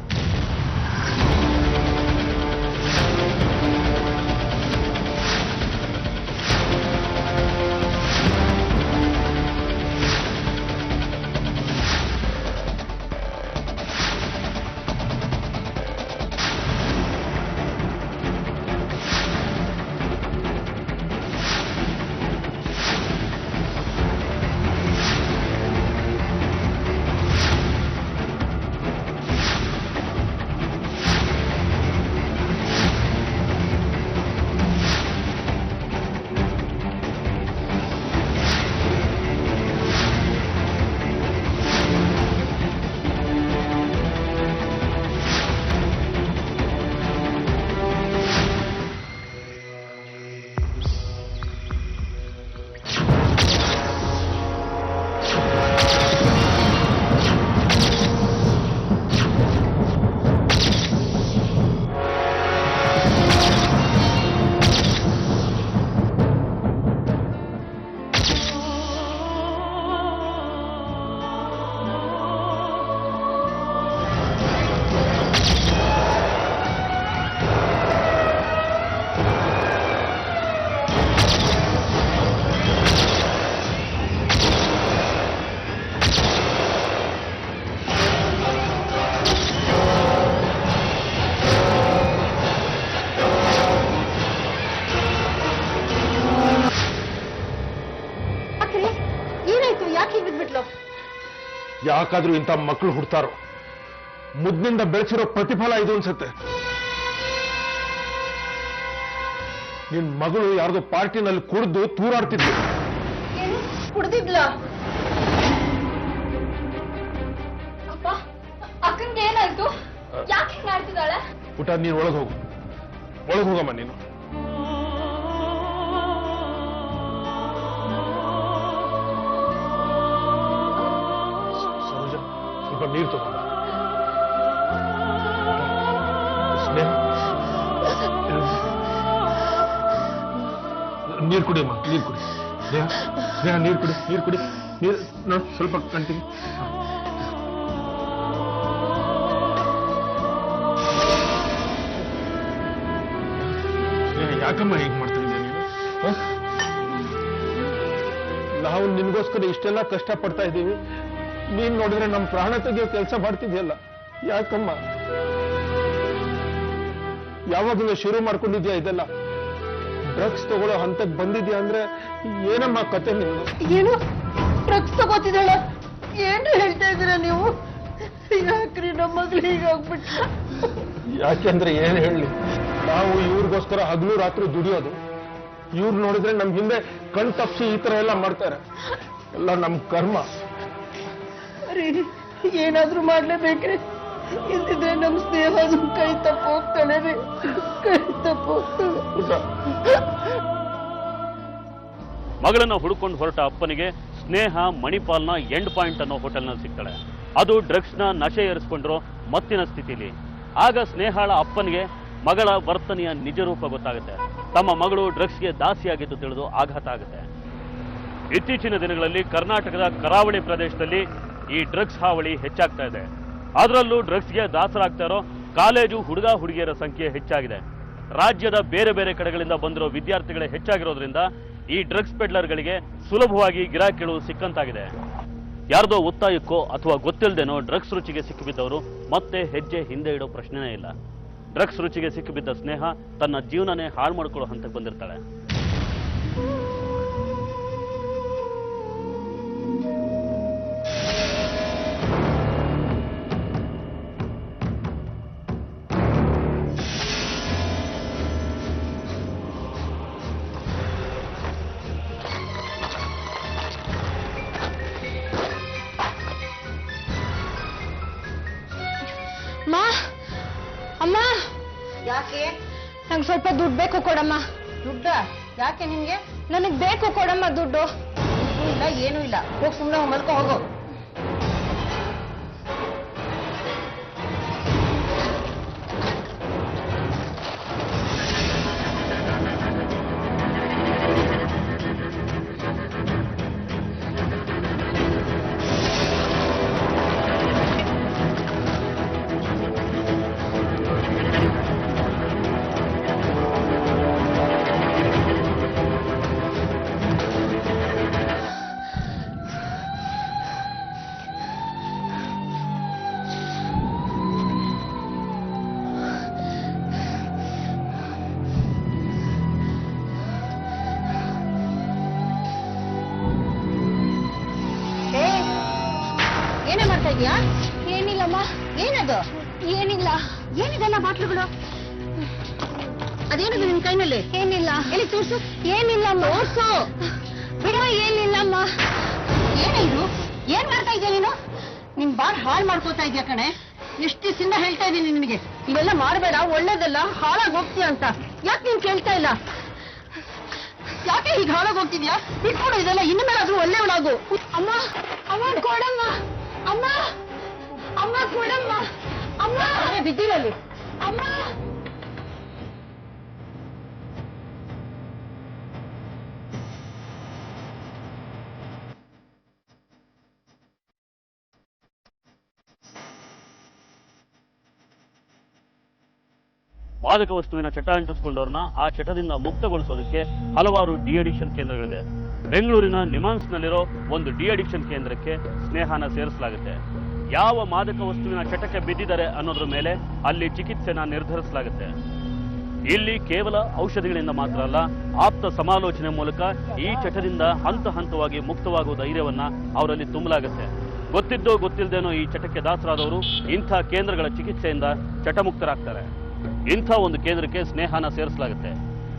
ಯಾಕಾದ್ರೂ ಇಂಥ ಮಕ್ಕಳು ಹುಡ್ತಾರೋ? ಮುದ್ನಿಂದ ಬೆಳೆಸಿರೋ ಪ್ರತಿಫಲ ಇದು ಅನ್ಸುತ್ತೆ. ನಿನ್ ಮಗಳು ಯಾರ್ದೋ ಪಾರ್ಟಿನಲ್ಲಿ ಕುಡಿದು ತೂರಾಡ್ತಿದ್ಲು. ಕುಡ್ದಿದ್ಲ? ಅಪ್ಪ, ಅಕ್ಕನ್ಗೆ ಏನಾಯ್ತು? ಯಾಕೆ ಹಿಂಗ್ ಆಡ್ತಿದ್ದಾಳೆ? ಪುಟ, ನೀನ್ ಒಳಗೆ ಹೋಗಮ್ಮ ನೀನು. ಸ್ವಲ್ಪ ನೀರು ತಗೊಂಡ. ಸ್ನೇಹ, ನೀರು ಕುಡಿಯಮ್ಮ, ನೀರು ಕುಡಿ. ಸ್ನೇಹ ನೀರು ಕುಡಿ. ನೀರು ನೋಡಿ, ಸ್ವಲ್ಪ ಕಂಟಿನ್ಯೂ. ಸ್ನೇಹ, ಯಾಕಮ್ಮ ಹೀಗೆ ಮಾಡ್ತಾ ಇದ್ದೆ ನೀನು? ನಾವು ನಿನ್ಗೋಸ್ಕರ ಇಷ್ಟೆಲ್ಲ ಕಷ್ಟ ಪಡ್ತಾ ಇದ್ದೀವಿ. ನೀನ್ ನೋಡಿದ್ರೆ ನಮ್ಮ ಪ್ರಾಣ ತೆಗೆಯೋ ಕೆಲಸ ಮಾಡ್ತಿದ್ಯಲ್ಲ, ಯಾಕಮ್ಮ? ಯಾವಾಗಲೂ ಶುರು ಮಾಡ್ಕೊಂಡಿದ್ಯಾ ಇದೆಲ್ಲ? ಡ್ರಗ್ಸ್ ತಗೊಳ್ಳೋ ಹಂತಕ್ಕೆ ಬಂದಿದ್ಯಾ ಅಂದ್ರೆ ಏನಮ್ಮ ಕತೆ ನಿಮ್ದು? ಏನು ಡ್ರಗ್ಸ್ ತಗೋತಿದ್ದಾಳ? ಏನು ಹೇಳ್ತಾ ಇದ್ದೀರಾ ನೀವು? ಯಾಕ್ರಿ ನಮ್ಮ ಮಗಳು ಹೀಗಾಗ್ಬಿಟ್ಟ? ಯಾಕೆಂದ್ರೆ ಏನ್ ಹೇಳಿ, ನಾವು ಇವ್ರಿಗೋಸ್ಕರ ಹಗಲು ರಾತ್ರಿ ದುಡಿಯೋದು. ಇವ್ರು ನೋಡಿದ್ರೆ ನಮ್ ಹಿಂದೆ ಕಣ್ ತಪ್ಸಿ ಈ ತರ ಎಲ್ಲ ಮಾಡ್ತಾರೆ. ಎಲ್ಲ ನಮ್ ಕರ್ಮ. ರೀ, ಏನಾದ್ರೂ ಮಾಡ್ಲೇಬೇಕ್ರಿ, ಇಲ್ದಿದ್ರೆ ನಮ್ ಸ್ನೇಹ ಕೈ ತಪ್ಪ ಹೋಗ್ತಾಳೆ ರೀ, ಕೈ ತಪ್ಪ ಹೋಗ್ತಾಳೆ. ಮಗಳನ್ನ ಹುಡುಕೊಂಡು ಹೊರಟ ಅಪ್ಪನಿಗೆ ಸ್ನೇಹ ಮಣಿಪಾಲ್ನ ಎಂಡ್ ಪಾಯಿಂಟ್ ಅನ್ನೋ ಹೋಟೆಲ್ನಲ್ಲಿ ಸಿಗ್ತಾಳೆ. ಅದು ಡ್ರಗ್ಸ್ನ ನಶೆ ಏರಿಸ್ಕೊಂಡಿರೋ ಮತ್ತಿನ ಸ್ಥಿತಿಲಿ. ಆಗ ಸ್ನೇಹಾಳ ಅಪ್ಪನಿಗೆ ಮಗಳ ವರ್ತನೆಯ ನಿಜ ರೂಪ ಗೊತ್ತಾಗುತ್ತೆ. ತಮ್ಮ ಮಗಳು ಡ್ರಗ್ಸ್ಗೆ ದಾಸಿಯಾಗಿದ್ದು ತಿಳಿದು ಆಘಾತ ಆಗುತ್ತೆ. ಇತ್ತೀಚಿನ ದಿನಗಳಲ್ಲಿ ಕರ್ನಾಟಕದ ಕರಾವಳಿ ಪ್ರದೇಶದಲ್ಲಿ ಈ ಡ್ರಗ್ಸ್ ಹಾವಳಿ ಹೆಚ್ಚಾಗ್ತಾ ಇದೆ. ಅದರಲ್ಲೂ ಡ್ರಗ್ಸ್ಗೆ ದಾಸರಾಗ್ತಾ ಇರೋ ಕಾಲೇಜು ಹುಡುಗ ಹುಡುಗಿಯರ ಸಂಖ್ಯೆ ಹೆಚ್ಚಾಗಿದೆ. ರಾಜ್ಯದ ಬೇರೆ ಬೇರೆ ಕಡೆಗಳಿಂದ ಬಂದಿರೋ ವಿದ್ಯಾರ್ಥಿಗಳೇ ಹೆಚ್ಚಾಗಿರೋದ್ರಿಂದ ಈ ಡ್ರಗ್ಸ್ ಪೆಡ್ಲರ್ಗಳಿಗೆ ಸುಲಭವಾಗಿ ಗಿರಾಕಿಗಳು ಸಿಕ್ಕಂತಾಗಿದೆ. ಯಾರ್ದೋ ಒತ್ತಾಯಕ್ಕೋ ಅಥವಾ ಗೊತ್ತಿಲ್ಲದೇನೋ ಡ್ರಗ್ಸ್ ರುಚಿಗೆ ಸಿಕ್ಕಿಬಿದ್ದವರು ಮತ್ತೆ ಹೆಜ್ಜೆ ಹಿಂದೆ ಇಡೋ ಪ್ರಶ್ನೆನೇ ಇಲ್ಲ. ಡ್ರಗ್ಸ್ ರುಚಿಗೆ ಸಿಕ್ಕಿಬಿದ್ದ ಸ್ನೇಹ ತನ್ನ ಜೀವನನೇ ಹಾಳು ಮಾಡ್ಕೊಳ್ಳೋ ಹಂತಕ್ಕೆ ಬಂದಿರ್ತಾಳೆ. ಅಮ್ಮ, ಯಾಕೆ? ನಂಗೆ ಸ್ವಲ್ಪ ದುಡ್ಡು ಬೇಕು, ಕೊಡಮ್ಮ. ದುಡ್ಡ? ಯಾಕೆ ನಿಮ್ಗೆ? ನನಗ್ ಬೇಕು, ಕೊಡಮ್ಮ ದುಡ್ಡು. ಇಲ್ಲ, ಏನೂ ಇಲ್ಲ, ಹೋಗಿ ಸುಮ್ಮನೆ ಮಲ್ಕೊ ಹೋಗೋ. ಏನೇ ಮಾಡ್ತಾ ಇದೀಯಾ? ಏನಿಲ್ಲಮ್ಮ. ಏನದು? ಏನಿಲ್ಲ. ಏನಿದೆಲ್ಲ ಬಾಟ್ಲುಗಳು? ಅದೇನದು ನಿನ್ ಕೈನಲ್ಲಿ? ಏನಿಲ್ಲ. ಎಲ್ಲಿ ತೋರ್ಸು. ಏನಿಲ್ಲಮ್ಮ. ತೋರ್ಸು. ಬಿಡುವ. ಏನಿಲ್ಲಮ್ಮ. ಏನಿದು? ಏನ್ ಮಾಡ್ತಾ ಇದೀಯ ನೀನು? ನಿನ್ ಬಾರ್ ಹಾಳು ಮಾಡ್ಕೋತಾ ಇದೀಯ ಕಣೆ. ಎಷ್ಟು ದಿವಸದಿಂದ ಹೇಳ್ತಾ ಇದೀನಿ ನಿನಗೆ, ಇವೆಲ್ಲ ಮಾಡಬೇಡ, ಒಳ್ಳೇದಲ್ಲ, ಹಾಳಾಗಿ ಹೋಗ್ತೀಯ ಅಂತ. ಯಾಕೆ ನೀನ್ ಕೇಳ್ತಾ ಇಲ್ಲ? ಯಾಕೆ ಹೀಗೆ ಹಾಳಾಗಿ ಹೋಗ್ತಿದ್ಯಾ? ಬಿಟ್ಕೊಡು ಇದೆಲ್ಲ, ಇನ್ನು ಮೇಲಾದ್ರೂ ಒಳ್ಳೆಯವಳಾಗು. ಅಮ್ಮ, ಅಮ್ಮ ಕೊಡಮ್ಮ. ಅಮ್ಮ, ಅಮ್ಮ ಕೊಡಮ್ಮ. ಅಮ್ಮ ಬಿದ್ದಿರಲ್ಲಿ. ಅಮ್ಮ. ಮಾದಕ ವಸ್ತುವಿನ ಚಟ ಅಂಟಿಸಿಕೊಂಡವ್ರನ್ನ ಆ ಚಟದಿಂದ ಮುಕ್ತಗೊಳಿಸೋದಕ್ಕೆ ಹಲವಾರು ಡಿ ಅಡಿಕ್ಷನ್ ಕೇಂದ್ರಗಳಿದೆ. ಬೆಂಗಳೂರಿನ ನಿಮಾನ್ಸ್ನಲ್ಲಿರೋ ಒಂದು ಡಿ ಅಡಿಕ್ಷನ್ ಕೇಂದ್ರಕ್ಕೆ ಸ್ನೇಹನ ಸೇರಿಸಲಾಗುತ್ತೆ. ಯಾವ ಮಾದಕ ವಸ್ತುವಿನ ಚಟಕ್ಕೆ ಬಿದ್ದಿದ್ದಾರೆ ಅನ್ನೋದ್ರ ಮೇಲೆ ಅಲ್ಲಿ ಚಿಕಿತ್ಸೆನ ನಿರ್ಧರಿಸಲಾಗುತ್ತೆ. ಇಲ್ಲಿ ಕೇವಲ ಔಷಧಿಗಳಿಂದ ಮಾತ್ರ ಅಲ್ಲ, ಆಪ್ತ ಸಮಾಲೋಚನೆ ಮೂಲಕ ಈ ಚಟದಿಂದ ಹಂತ ಹಂತವಾಗಿ ಮುಕ್ತವಾಗುವ ಧೈರ್ಯವನ್ನ ಅವರಲ್ಲಿ ತುಂಬಲಾಗುತ್ತೆ. ಗೊತ್ತಿದ್ದೋ ಗೊತ್ತಿಲ್ಲದೇನೋ ಈ ಚಟಕ್ಕೆ ದಾಸರಾದವರು ಇಂಥ ಕೇಂದ್ರಗಳ ಚಿಕಿತ್ಸೆಯಿಂದ ಚಟಮುಕ್ತರಾಗ್ತಾರೆ. ಇಂಥ ಒಂದು ಕೇಂದ್ರಕ್ಕೆ ಸ್ನೇಹನ ಸೇರಿಸಲಾಗುತ್ತೆ.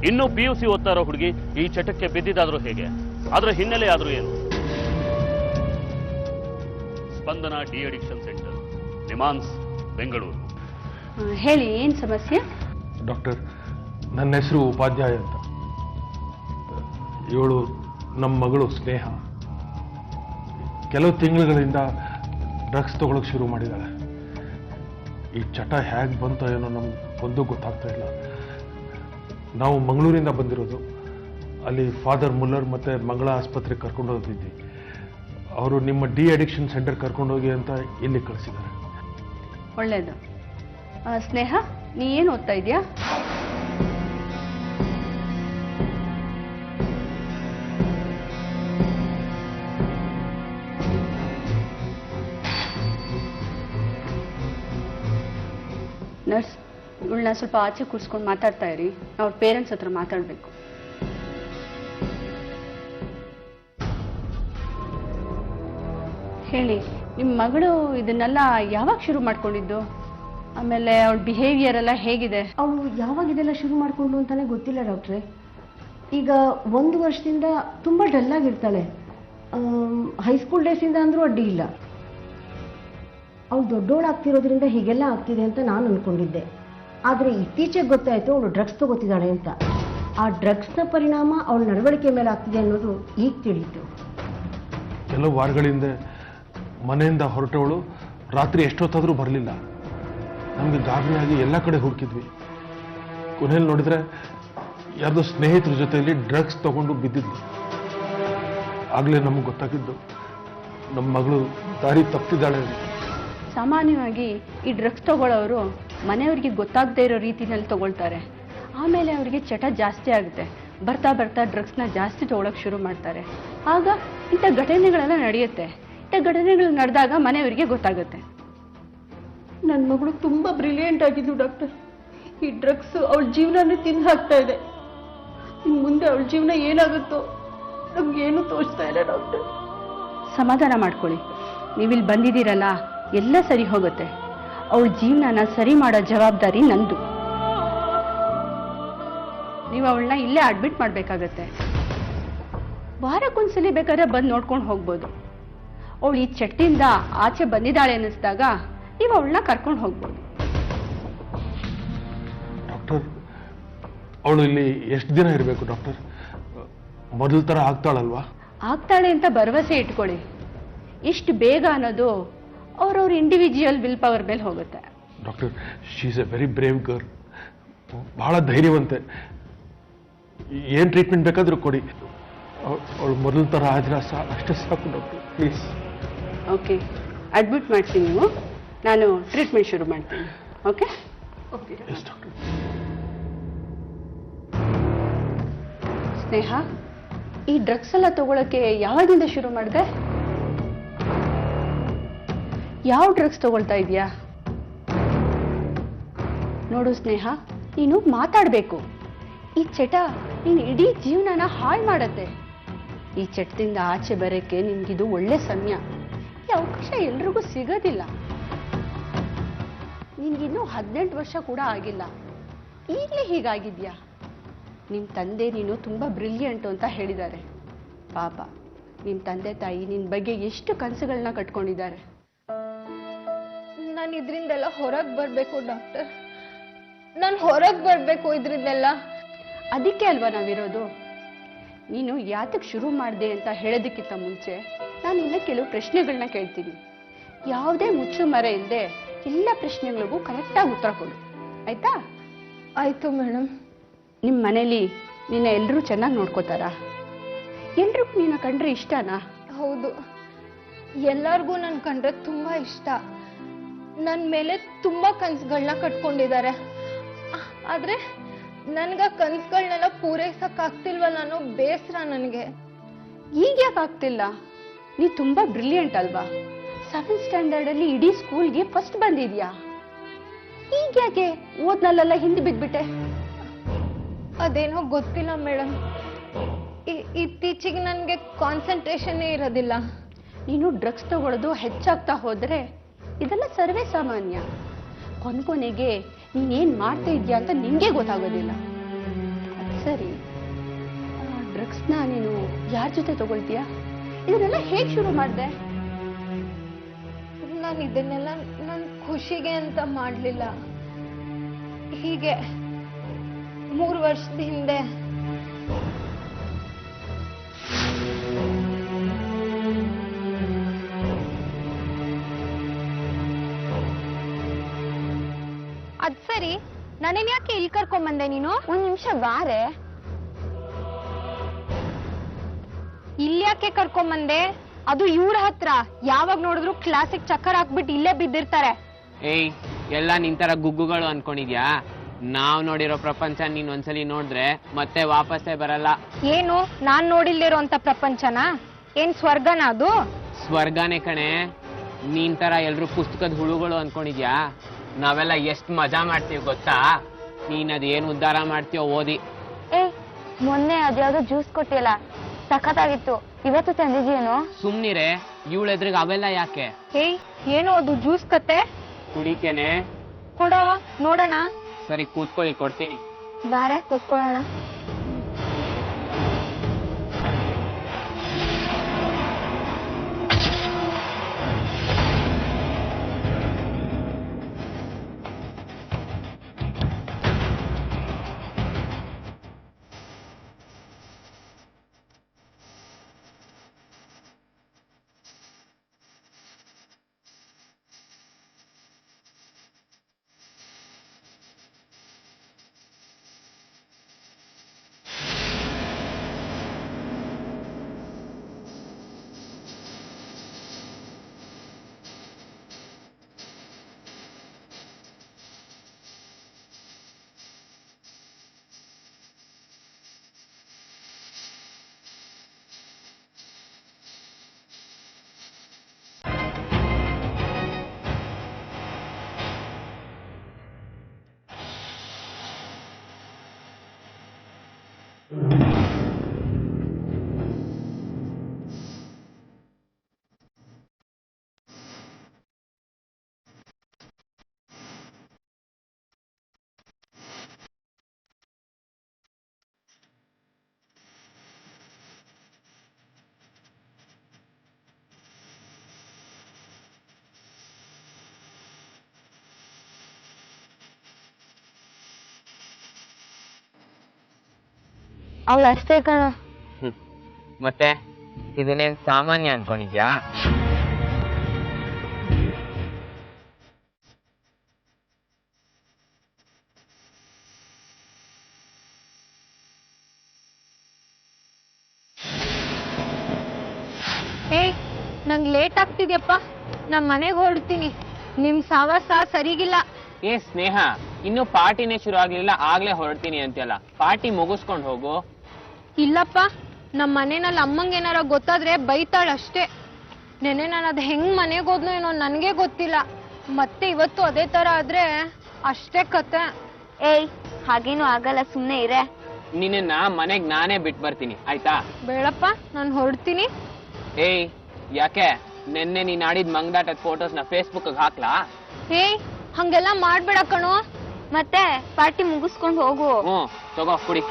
ಇನ್ನು PUC ಓದ್ತಾ ಇರೋ ಹುಡುಗಿ ಈ ಚಟಕ್ಕೆ ಬಿದ್ದಿದ್ದಾದ್ರೂ ಹೇಗೆ? ಅದರ ಹಿನ್ನೆಲೆ ಆದ್ರೂ ಏನು? Spandana de-addiction centre, NIMHANS, Bengaluru. ಹೇಳಿ, ಏನ್ ಸಮಸ್ಯೆ? ಡಾಕ್ಟರ್, ನನ್ನ ಹೆಸರು ಉಪಾಧ್ಯಾಯ ಅಂತ. ಇವಳು ನಮ್ಮ ಮಗಳು ಸ್ನೇಹ. ಕೆಲವು ತಿಂಗಳುಗಳಿಂದ ಡ್ರಗ್ಸ್ ತಗೊಳಕ್ ಶುರು ಮಾಡಿದ್ದಾಳೆ. ಈ ಚಟ ಹೇಗೆ ಬಂತೋ ಏನೋ ನಮ್ಗೆ ಒಂದು ಗೊತ್ತಾಗ್ತಾ ಇಲ್ಲ. ನಾವು ಮಂಗಳೂರಿಂದ ಬಂದಿರೋದು. ಅಲ್ಲಿ ಫಾದರ್ ಮುಲ್ಲರ್ ಮತ್ತೆ ಮಂಗಳ ಆಸ್ಪತ್ರೆಗೆ ಕರ್ಕೊಂಡು ಹೋಗಿದ್ವಿ. ಅವರು ನಿಮ್ಮ ಡಿ ಅಡಿಕ್ಷನ್ ಸೆಂಟರ್ ಕರ್ಕೊಂಡೋಗಿ ಅಂತ ಇಲ್ಲಿ ಕಳಿಸಿದ್ದಾರೆ. ಒಳ್ಳೇದು. ಸ್ನೇಹ, ನೀ ಏನು ಓದ್ತಾ ಇದೀಯಾ? ನರ್ಸ್, ಇವಳನ್ನ ಸ್ವಲ್ಪ ಆಚೆ ಕೂರಿಸ್ಕೊಂಡು ಮಾತಾಡ್ತಾ ಇರಿ. ಅವ್ರ ಪೇರೆಂಟ್ಸ್ ಹತ್ರ ಮಾತಾಡಬೇಕು. ಹೇಳಿ, ನಿಮ್ಮ ಮಗಳು ಇದನ್ನೆಲ್ಲ ಯಾವಾಗ ಶುರು ಮಾಡ್ಕೊಂಡಿದ್ದು? ಆಮೇಲೆ ಅವಳ ಬಿಹೇವಿಯರ್ ಎಲ್ಲ ಹೇಗಿದೆ? ಅವಳು ಯಾವಾಗ ಇದೆಲ್ಲ ಶುರು ಮಾಡಿಕೊಂಡು ಅಂತಾನೆ ಗೊತ್ತಿಲ್ಲ ಡಾಕ್ಟ್ರೆ. ಈಗ 1 ವರ್ಷದಿಂದ ತುಂಬ ಡಲ್ಲಾಗಿರ್ತಾಳೆ. ಹೈಸ್ಕೂಲ್ ಡೇಸಿಂದ ಅಂದರೂ ಅಡ್ಡಿ ಇಲ್ಲ. ಅವಳು ದೊಡ್ಡೋಳಾಗ್ತಿರೋದ್ರಿಂದ ಹೀಗೆಲ್ಲ ಆಗ್ತಿದೆ ಅಂತ ನಾನು ಅಂದ್ಕೊಂಡಿದ್ದೆ. ಆದರೆ ಇತ್ತೀಚೆಗೆ ಗೊತ್ತಾಯಿತು ಅವಳು ಡ್ರಗ್ಸ್ ತಗೋತಿದ್ದಾಳೆ ಅಂತ. ಆ ಡ್ರಗ್ಸ್ನ ಪರಿಣಾಮ ಅವಳ ನಡವಳಿಕೆ ಮೇಲೆ ಆಗ್ತಿದೆ ಅನ್ನೋದು ಈಗ ತಿಳಿಯಿತು. ಕೆಲವು ವಾರಗಳಿಂದ ಮನೆಯಿಂದ ಹೊರಟವಳು ರಾತ್ರಿ ಎಷ್ಟೊತ್ತಾದರೂ ಬರಲಿಲ್ಲ. ನಮಗೆ ಗಾಬರಿಯಾಗಿ ಎಲ್ಲ ಕಡೆ ಹುಡುಕಿದ್ವಿ. ಕೊನೆಯಲ್ಲಿ ನೋಡಿದ್ರೆ ಯಾರ್ದೋ ಸ್ನೇಹಿತರ ಜೊತೆಯಲ್ಲಿ ಡ್ರಗ್ಸ್ ತಗೊಂಡು ಬಿದ್ದಿದ್ದು. ಆಗಲೇ ನಮಗೆ ಗೊತ್ತಾಗಿದ್ದು ನಮ್ಮ ಮಗಳು ದಾರಿ ತಪ್ಪಿದ್ದಾಳೆ. ಸಾಮಾನ್ಯವಾಗಿ ಈ ಡ್ರಗ್ಸ್ ತಗೊಳ್ಳೋರು ಮನೆಯವ್ರಿಗೆ ಗೊತ್ತಾಗದೇ ಇರೋ ರೀತಿನಲ್ಲಿ ತಗೊಳ್ತಾರೆ. ಆಮೇಲೆ ಅವರಿಗೆ ಚಟ ಜಾಸ್ತಿ ಆಗುತ್ತೆ. ಬರ್ತಾ ಬರ್ತಾ ಡ್ರಗ್ಸ್ನ ಜಾಸ್ತಿ ತಗೊಳಕ್ಕೆ ಶುರು ಮಾಡ್ತಾರೆ. ಆಗ ಇಂಥ ಘಟನೆಗಳೆಲ್ಲ ನಡೆಯುತ್ತೆ. ಇಂಥ ಘಟನೆಗಳು ನಡೆದಾಗ ಮನೆಯವರಿಗೆ ಗೊತ್ತಾಗುತ್ತೆ. ನನ್ನ ಮಗಳು ತುಂಬ ಬ್ರಿಲಿಯಂಟ್ ಆಗಿದ್ದು ಡಾಕ್ಟರ್. ಈ ಡ್ರಗ್ಸ್ ಅವಳ ಜೀವನನೇ ತಿಂದು ಹಾಕ್ತಾ ಇದೆ. ಇನ್ನು ಮುಂದೆ ಅವಳ ಜೀವನ ಏನಾಗುತ್ತೋ ನಮ್ಗೇನು ತೋಚ್ತಾ ಇಲ್ಲ ಡಾಕ್ಟರ್. ಸಮಾಧಾನ ಮಾಡ್ಕೊಳ್ಳಿ. ನೀವಿಲ್ಲಿ ಬಂದಿದ್ದೀರಲ್ಲ, ಎಲ್ಲ ಸರಿ ಹೋಗುತ್ತೆ. ಅವಳ ಜೀವನನ ಸರಿ ಮಾಡೋ ಜವಾಬ್ದಾರಿ ನಂದು. ನೀವು ಅವಳನ್ನ ಇಲ್ಲೇ ಅಡ್ಮಿಟ್ ಮಾಡಬೇಕಾಗತ್ತೆ. ವಾರಕ್ಕೊಂದ್ಸಲಿ ಬೇಕಾದ್ರೆ ಬಂದು ನೋಡ್ಕೊಂಡು ಹೋಗ್ಬೋದು. ಅವಳು ಈ ಚಟ್ಟಿಂದ ಆಚೆ ಬಂದಿದ್ದಾಳೆ ಅನ್ನಿಸ್ದಾಗ ನೀವು ಅವಳನ್ನ ಕರ್ಕೊಂಡು ಹೋಗ್ಬೋದು. ಡಾಕ್ಟರ್, ಅವಳು ಇಲ್ಲಿ ಎಷ್ಟು ದಿನ ಇರಬೇಕು ಡಾಕ್ಟರ್? ಮೊದಲ ಥರ ಆಗ್ತಾಳಲ್ವಾ? ಆಗ್ತಾಳೆ ಅಂತ ಭರವಸೆ ಇಟ್ಕೊಳ್ಳಿ. ಇಷ್ಟು ಬೇಗ ಅನ್ನೋದು ಅವ್ರವ್ರ ಇಂಡಿವಿಜುವಲ್ ವಿಲ್ ಪವರ್ ಮೇಲೆ ಹೋಗುತ್ತೆ. Doctor, she is A very brave girl. ಬಹಳ ಧೈರ್ಯವಂತೆ. ಏನು ಟ್ರೀಟ್ಮೆಂಟ್ ಬೇಕಾದರೂ ಕೊಡಿ. ಅವಳು ಮೊದಲ ಥರ ಆದ್ರೆ ಅಷ್ಟೇ ಸಾಕು ಡಾಕ್ಟರ್, ಪ್ಲೀಸ್. ಓಕೆ, ಅಡ್ಮಿಟ್ ಮಾಡ್ತೀನಿ. ನೀವು, ನಾನು ಟ್ರೀಟ್ಮೆಂಟ್ ಶುರು ಮಾಡ್ತೀನಿ. Okay okay. Yes doctor. Sneha, ಈ ಡ್ರಗ್ಸ್ ಎಲ್ಲ ತಗೊಳಕ್ಕೆ ಯಾವಾಗಿಂದ ಶುರು ಮಾಡಿದೆ? ಯಾವ ಡ್ರಗ್ಸ್ ತಗೊಳ್ತಾ ಇದೀಯಾ? ನೋಡು ಸ್ನೇಹ, ನೀನು ಮಾತಾಡಬೇಕು. ಈ ಚಟ ನೀನು ಇಡೀ ಜೀವನನ ಹಾಳು ಮಾಡತ್ತೆ. ಈ ಚಟದಿಂದ ಆಚೆ ಬರೋಕ್ಕೆ ನಿನ್ಗಿದು ಒಳ್ಳೆ ಸಮಯ. ಈ ಅವಕಾಶ ಎಲ್ರಿಗೂ ಸಿಗೋದಿಲ್ಲ. ನಿನ್ಗಿನ್ನೂ 18 ವರ್ಷ ಕೂಡ ಆಗಿಲ್ಲ, ಈಗಲೇ ಹೀಗಾಗಿದ್ಯಾ? ನಿಮ್ಮ ತಂದೆ ನೀನು ತುಂಬ ಬ್ರಿಲಿಯಂಟು ಅಂತ ಹೇಳಿದ್ದಾರೆ. ಪಾಪ, ನಿಮ್ಮ ತಂದೆ ತಾಯಿ ನಿನ್ನ ಬಗ್ಗೆ ಎಷ್ಟು ಕನಸುಗಳನ್ನ ಕಟ್ಕೊಂಡಿದ್ದಾರೆ. ನಾನು ಇದರಿಂದೆಲ್ಲ ಹೊರಗೆ ಬರಬೇಕು ಡಾಕ್ಟರ್. ನಾನು ಹೊರಗೆ ಬರಬೇಕು ಇದರಿಂದೆಲ್ಲ. ಅದಕ್ಕೆ ಅಲ್ವಾ ನಾವಿರೋದು. ನೀನು ಯಾತಕ್ಕೆ ಶುರು ಮಾಡಿದೆ ಅಂತ ಹೇಳೋದಕ್ಕಿಂತ ಮುಂಚೆ ನಾನು ಇನ್ನ ಕೆಲವು ಪ್ರಶ್ನೆಗಳನ್ನ ಕೇಳ್ತೀನಿ. ಯಾವುದೇ ಮುಚ್ಚು ಮರೆ ಇಲ್ಲದೆ ಎಲ್ಲ ಪ್ರಶ್ನೆಗಳಿಗೂ ಕರೆಕ್ಟಾಗಿ ಉತ್ತರ ಕೊಡು, ಆಯ್ತಾ? ಆಯ್ತು ಮೇಡಮ್. ನಿಮ್ಮ ಮನೇಲಿ ನಿನ್ನ ಎಲ್ಲರೂ ಚೆನ್ನಾಗಿ ನೋಡ್ಕೋತಾರಾ? ಎಲ್ರಿಗೂ ನಿನ್ನ ಕಂಡ್ರೆ ಇಷ್ಟನಾ? ಹೌದು, ಎಲ್ಲರಿಗೂ ನನ್ನ ಕಂಡ್ರೆ ತುಂಬ ಇಷ್ಟ. ನನ್ನ ಮೇಲೆ ತುಂಬ ಕನಸುಗಳನ್ನ ಕಟ್ಕೊಂಡಿದ್ದಾರೆ. ಆದರೆ ನನಗೆ ಕನಸುಗಳನ್ನೆಲ್ಲ ಪೂರೈಸಕ್ಕಾಗ್ತಿಲ್ವಲ್ಲ ಅನ್ನೋ ಬೇಸರ ನನಗೆ. ಈಗ ಯಾಕೆ ಆಗ್ತಿಲ್ಲ? ನೀ ತುಂಬ ಬ್ರಿಲಿಯಂಟ್ ಅಲ್ವಾ? 7th ಸ್ಟ್ಯಾಂಡರ್ಡಲ್ಲಿ ಇಡೀ ಸ್ಕೂಲ್ಗೆ ಫಸ್ಟ್ ಬಂದಿದ್ಯಾ. ಈಗ ಯಾಕೆ ಓದ್ನಲ್ಲೆಲ್ಲ ಹಿಂದೆ ಬಿದ್ಬಿಟ್ಟೆ? ಅದೇನೋ ಗೊತ್ತಿಲ್ಲ ಮೇಡಮ್. ಇತ್ತೀಚೆಗೆ ನನಗೆ ಕಾನ್ಸಂಟ್ರೇಷನ್ನೇ ಇರೋದಿಲ್ಲ. ನೀನು ಡ್ರಗ್ಸ್ ತಗೊಳ್ಳೋದು ಹೆಚ್ಚಾಗ್ತಾ ಹೋದ್ರೆ ಇದೆಲ್ಲ ಸರ್ವೇ ಸಾಮಾನ್ಯ. ಕೊನೆಗೆ ನೀನೇನು ಮಾಡ್ತಾ ಇದೆಯಾ ಅಂತ ನಿಂಗೆ ಗೊತ್ತಾಗೋದಿಲ್ಲ. ಅದು ಸರಿ, ಡ್ರಗ್ಸ್ನ ನೀನು ಯಾರ ಜೊತೆ ತಗೊಳ್ತೀಯಾ? ಇದನ್ನೆಲ್ಲ ಹೇಗೆ ಶುರು ಮಾಡಿದೆ? ನಾನು ಇದನ್ನೆಲ್ಲ ನನ್ನ ಖುಷಿಗೆ ಅಂತ ಮಾಡಲಿಲ್ಲ. ಹೀಗೆ 3 ವರ್ಷದ ಹಿಂದೆ ಅದ್ ಸರಿ, ನನ್ನೇನ್ ಯಾಕೆ ಇಲ್ಲಿ ಕರ್ಕೊಂಬಂದೆ ನೀನು? 1 ನಿಮಿಷ ಬಾರೆ. ಇಲ್ಲಿ ಯಾಕೆ ಕರ್ಕೊಂಬಂದೆ? ಅದು ಇವ್ರ ಹತ್ರ. ಯಾವಾಗ ನೋಡಿದ್ರು ಕ್ಲಾಸಿಗೆ ಚಕ್ಕರ್ ಹಾಕ್ಬಿಟ್ಟು ಇಲ್ಲೇ ಬಿದ್ದಿರ್ತಾರೆ. ಏಯ್, ಎಲ್ಲ ನಿಂತರ ಗುಗ್ಗುಗಳು ಅನ್ಕೊಂಡಿದ್ಯಾ? ನಾವ್ ನೋಡಿರೋ ಪ್ರಪಂಚ ನೀನ್ ಒಂದ್ಸಲಿ ನೋಡಿದ್ರೆ ಮತ್ತೆ ವಾಪಸ್ಸೇ ಬರಲ್ಲ. ಏನು, ನಾನ್ ನೋಡಿಲ್ದಿರೋ ಅಂತ ಪ್ರಪಂಚನ? ಏನ್ ಸ್ವರ್ಗನ ಅದು? ಸ್ವರ್ಗನೇ ಕಣೆ. ನೀನ್ ತರ ಎಲ್ರು ಪುಸ್ತಕದ ಹುಳುಗಳು ಅನ್ಕೊಂಡಿದ್ಯಾ? ನಾವೆಲ್ಲ ಎಷ್ಟು ಮಜಾ ಮಾಡ್ತೀವಿ ಗೊತ್ತಾ? ನೀನ್ ಅದೇನು ಉದ್ಧಾರ ಮಾಡ್ತೀಯೋ ಓದಿ. ಮೊನ್ನೆ ಅದ್ಯಾವ್ದೋ ಜ್ಯೂಸ್ ಕೊಟ್ಟಿಯಲ್ಲ, ಸಖತ್ತಾಗಿತ್ತು. ಇವತ್ತು ತಂದಿದ್ಯೇನೋ? ಸುಮ್ನಿರೆ, ಇವಳೆದ್ರಿಗೆ ಅವೆಲ್ಲ ಯಾಕೆ? ಏನು ಅದು ಜ್ಯೂಸ್ ಕತೆ? ಕುಡಿಕೇನೆ. ಕೊಡವ ನೋಡೋಣ. ಸರಿ ಕೂತ್ಕೊಳ್ಳಿ, ಕೊಡ್ತೀನಿ. ಬಾರೆ ಕೂತ್ಕೊಳ್ಳೋಣ. ಅವಳು ಅಷ್ಟೇ ಕಣ. ಮತ್ತೆ ಇದನ್ನೇನ್ ಸಾಮಾನ್ಯ ಅನ್ಕೊಂಡಿದ್ಯಾ? ನಂಗೆ ಲೇಟ್ ಆಗ್ತಿದ್ಯಪ್ಪ, ನಮ್ಮ ಮನೆಗೆ ಹೊರಡ್ತೀನಿ. ನಿಮ್ ಸಾವಾಸ ಸರಿಗಿಲ್ಲ. ಸ್ನೇಹ, ಇನ್ನು ಪಾರ್ಟಿನೇ ಶುರು ಆಗ್ಲಿಲ್ಲ, ಆಗ್ಲೇ ಹೊರಡ್ತೀನಿ ಅಂತೆಲ್ಲ. ಪಾರ್ಟಿ ಮುಗಿಸ್ಕೊಂಡು ಹೋಗು. ಇಲ್ಲಪ್ಪ, ನಮ್ಮ ಮನೆಯಲ್ಲಿ ಅಮ್ಮಂಗೆ ಏನಾರ ಗೊತ್ತಾದ್ರೆ ಬೈತಾಳಷ್ಟೇ. ನೆನೆ ನಾನು ಅದು ಹೆಂಗ್ ಮನೆಗೆ ಹೋದ್ನೋ ಏನೋ ನನಗೆ ಗೊತ್ತಿಲ್ಲ. ಮತ್ತೆ ಇವತ್ತು ಅದೇ ತರ ಆದ್ರೆ ಅಷ್ಟೇ ಕತೆ. ಹಾಗೇನು ಆಗಲ್ಲ, ಸುಮ್ನೆ ಇರೆ. ನಿನ್ನ ಮನೆಗ್ ನಾನೇ ಬಿಟ್ಟು ಬರ್ತೀನಿ, ಆಯ್ತಾ? ಬೇಡಪ್ಪ, ನಾನು ಹೊರಡ್ತೀನಿ. ಯಾಕೆ? ನೆನ್ನೆ ನೀನ್ ಆಡಿದ ಮಂಗದಾಟದ ಫೋಟೋಸ್ನ ಫೇಸ್ಬುಕ್ ಹಾಕ್ಲಾ? ಹಂಗೆಲ್ಲ ಮಾಡ್ಬೇಡ ಕಣೋ. ಮತ್ತೆ ಪಾರ್ಟಿ ಮುಗಿಸ್ಕೊಂಡು ಹೋಗು. ತಗೋ ಕುಡಿ.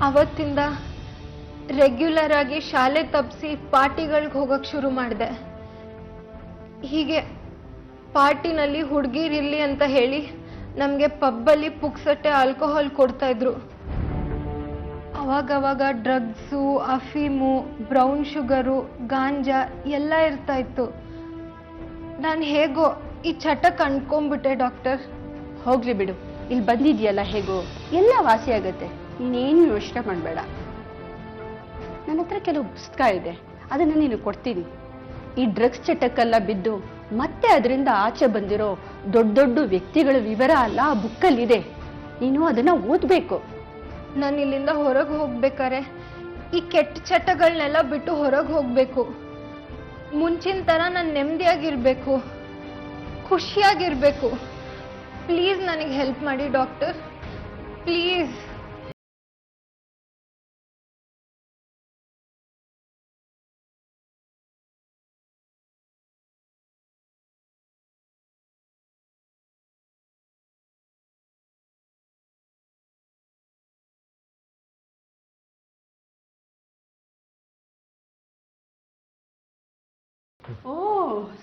ಅವತ್ತಿಂದ ರೆಗ್ಯುಲರ್ ಆಗಿ ಶಾಲೆ ತಪ್ಪಿಸಿ ಪಾರ್ಟಿಗಳಿಗೆ ಹೋಗಕ್ ಶುರು ಮಾಡಿದೆ. ಹೀಗೆ ಪಾರ್ಟಿನಲ್ಲಿ ಹುಡುಗಿರಿರ್ಲಿ ಅಂತ ಹೇಳಿ ನಮ್ಗೆ ಪಬ್ಬಲ್ಲಿ ಪುಕ್ಸಟ್ಟೆ ಆಲ್ಕೋಹಾಲ್ ಕೊಡ್ತಾ ಇದ್ರು. ಅವಾಗವಾಗ ಡ್ರಗ್ಸು, ಅಫೀಮು, ಬ್ರೌನ್ ಶುಗರು, ಗಾಂಜಾ ಎಲ್ಲ ಇರ್ತಾ ಇತ್ತು. ನಾನು ಹೇಗೋ ಈ ಚಟಕ್ಕೆ ಅಂದ್ಕೊಂಡ್ಬಿಟ್ಟೆ ಡಾಕ್ಟರ್. ಹೋಗ್ಲಿ ಬಿಡು, ಇಲ್ಲಿ ಬಂದಿದ್ಯಲ್ಲ, ಹೇಗೋ ಎಲ್ಲ ವಾಸಿ ಆಗತ್ತೆ. ನೀನೇನು ಯೋಚನೆ ಮಾಡಬೇಡ. ನನ್ನ ಹತ್ರ ಕೆಲವು ಪುಸ್ತಕ ಇದೆ, ಅದನ್ನ ನೀನು ಕೊಡ್ತೀನಿ. ಈ ಡ್ರಗ್ಸ್ ಚಟಕ್ಕೆಲ್ಲ ಬಿದ್ದು ಮತ್ತೆ ಅದರಿಂದ ಆಚೆ ಬಂದಿರೋ ದೊಡ್ಡ ದೊಡ್ಡ ವ್ಯಕ್ತಿಗಳ ವಿವರ ಅಲ್ಲ ಆ ಬುಕ್ಕಲ್ಲಿದೆ. ನೀನು ಅದನ್ನ ಓದ್ಬೇಕು. ನಾನು ಇಲ್ಲಿಂದ ಹೊರಗೆ ಹೋಗ್ಬೇಕಾರೆ ಈ ಕೆಟ್ಟ ಚಟಗಳನ್ನೆಲ್ಲ ಬಿಟ್ಟು ಹೊರಗೆ ಹೋಗ್ಬೇಕು. ಮುಂಚಿನ ತರ ನಾನು ನೆಮ್ಮದಿಯಾಗಿರ್ಬೇಕು, ಖುಷಿಯಾಗಿರ್ಬೇಕು. ಪ್ಲೀಸ್ ನನಗೆ ಹೆಲ್ಪ್ ಮಾಡಿ ಡಾಕ್ಟರ್, ಪ್ಲೀಸ್.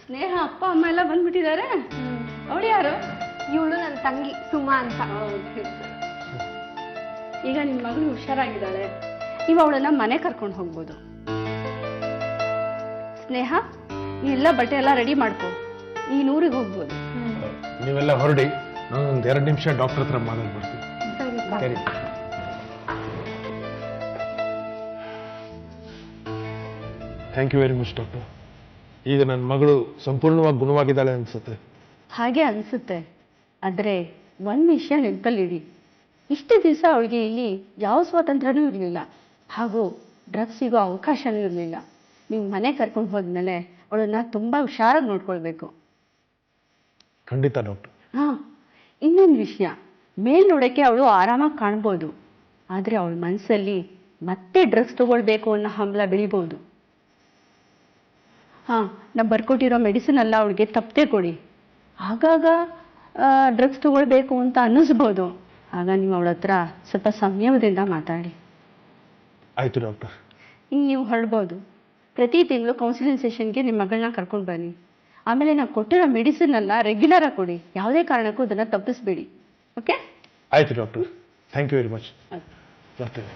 ಸ್ನೇಹ ಅಪ್ಪ ಅಮ್ಮ ಎಲ್ಲ ಬಂದ್ಬಿಟ್ಟಿದ್ದಾರೆ. ಅವಳು ಯಾರು? ಇವಳು ನನ್ನ ತಂಗಿ ಸುಮಾ ಅಂತ. ಈಗ ನಿನ್ ಮಗಳು ಹುಷಾರಾಗಿದ್ದಾಳೆ, ನೀವು ಅವಳನ್ನ ಮನೆ ಕರ್ಕೊಂಡು ಹೋಗ್ಬೋದು. ಸ್ನೇಹ, ಎಲ್ಲ ಬಟ್ಟೆ ಎಲ್ಲ ರೆಡಿ ಮಾಡ್ಕೊ, ನೀನ್ ಊರಿಗೆ ಹೋಗ್ಬೋದು. ನೀವೆಲ್ಲ ಹೊರಡಿ, ನಾನು ಒಂದು 2 ನಿಮಿಷ ಡಾಕ್ಟರ್ ಹತ್ರ ಮಾತಾಡ್ಬಿಡ್ತೀನಿ. ಸರಿ. Thank you very much doctor. ಈಗ ನನ್ನ ಮಗಳು ಸಂಪೂರ್ಣವಾಗಿ ಗುಣವಾಗಿದ್ದಾಳೆ ಅನ್ಸುತ್ತೆ. ಹಾಗೆ ಅನ್ಸುತ್ತೆ, ಆದ್ರೆ ಒಂದ್ ವಿಷಯ ನೆನಪಲ್ಲಿಡಿ, ಇಷ್ಟು ದಿವಸ ಅವಳಿಗೆ ಇಲ್ಲಿ ಯಾವ ಸ್ವಾತಂತ್ರ್ಯನೂ ಇರಲಿಲ್ಲ, ಹಾಗೂ ಡ್ರಗ್ಸ್ ಸಿಗೋ ಅವಕಾಶನೂ ಇರಲಿಲ್ಲ. ನೀವು ಮನೆ ಕರ್ಕೊಂಡು ಹೋದ್ಮೇಲೆ ಅವಳನ್ನ ತುಂಬಾ ಹುಷಾರಾಗಿ ನೋಡ್ಕೊಳ್ಬೇಕು. ಖಂಡಿತ ಡಾಕ್ಟರ್. ಹಾ, ಇನ್ನೊಂದು ವಿಷಯ, ಮೇಲ್ ನೋಡಕ್ಕೆ ಅವಳು ಆರಾಮಾಗಿ ಕಾಣ್ಬೋದು, ಆದ್ರೆ ಅವಳ ಮನಸ್ಸಲ್ಲಿ ಮತ್ತೆ ಡ್ರಗ್ಸ್ ತಗೊಳ್ಬೇಕು ಅನ್ನೋ ಹಂಬಲ ಬೆಳಿಬಹುದು. ಹಾ, ನಾವು ಬರ್ಕೊಟ್ಟಿರೋ ಮೆಡಿಸಿನ್ ಎಲ್ಲ ಅವಳಿಗೆ ತಪ್ಪದೆ ಕೊಡಿ. ಆಗಾಗ ಡ್ರಗ್ಸ್ ತಗೊಳ್ಬೇಕು ಅಂತ ಅನ್ನಿಸ್ಬೋದು, ಆಗ ನೀವು ಅವಳ ಹತ್ರ ಸ್ವಲ್ಪ ಸಂಯಮದಿಂದ ಮಾತಾಡಿ. ಆಯ್ತು ಡಾಕ್ಟರ್. ಹಿಂಗೆ ನೀವು ಹೊರಡ್ಬೋದು. ಪ್ರತಿ ತಿಂಗಳು ಕೌನ್ಸಿಲಿಂಗ್ ಸೆಷನ್ಗೆ ನಿಮ್ಮ ಮಗಳನ್ನ ಕರ್ಕೊಂಡು ಬನ್ನಿ. ಆಮೇಲೆ ನಾವು ಕೊಟ್ಟಿರೋ ಮೆಡಿಸಿನ್ ಎಲ್ಲ ರೆಗ್ಯುಲರ್ ಆಗಿ ಕೊಡಿ, ಯಾವುದೇ ಕಾರಣಕ್ಕೂ ಅದನ್ನು ತಪ್ಪಿಸ್ಬೇಡಿ. ಓಕೆ? ಆಯ್ತು doctor. Thank you very much. ಬರ್ತೇನೆ.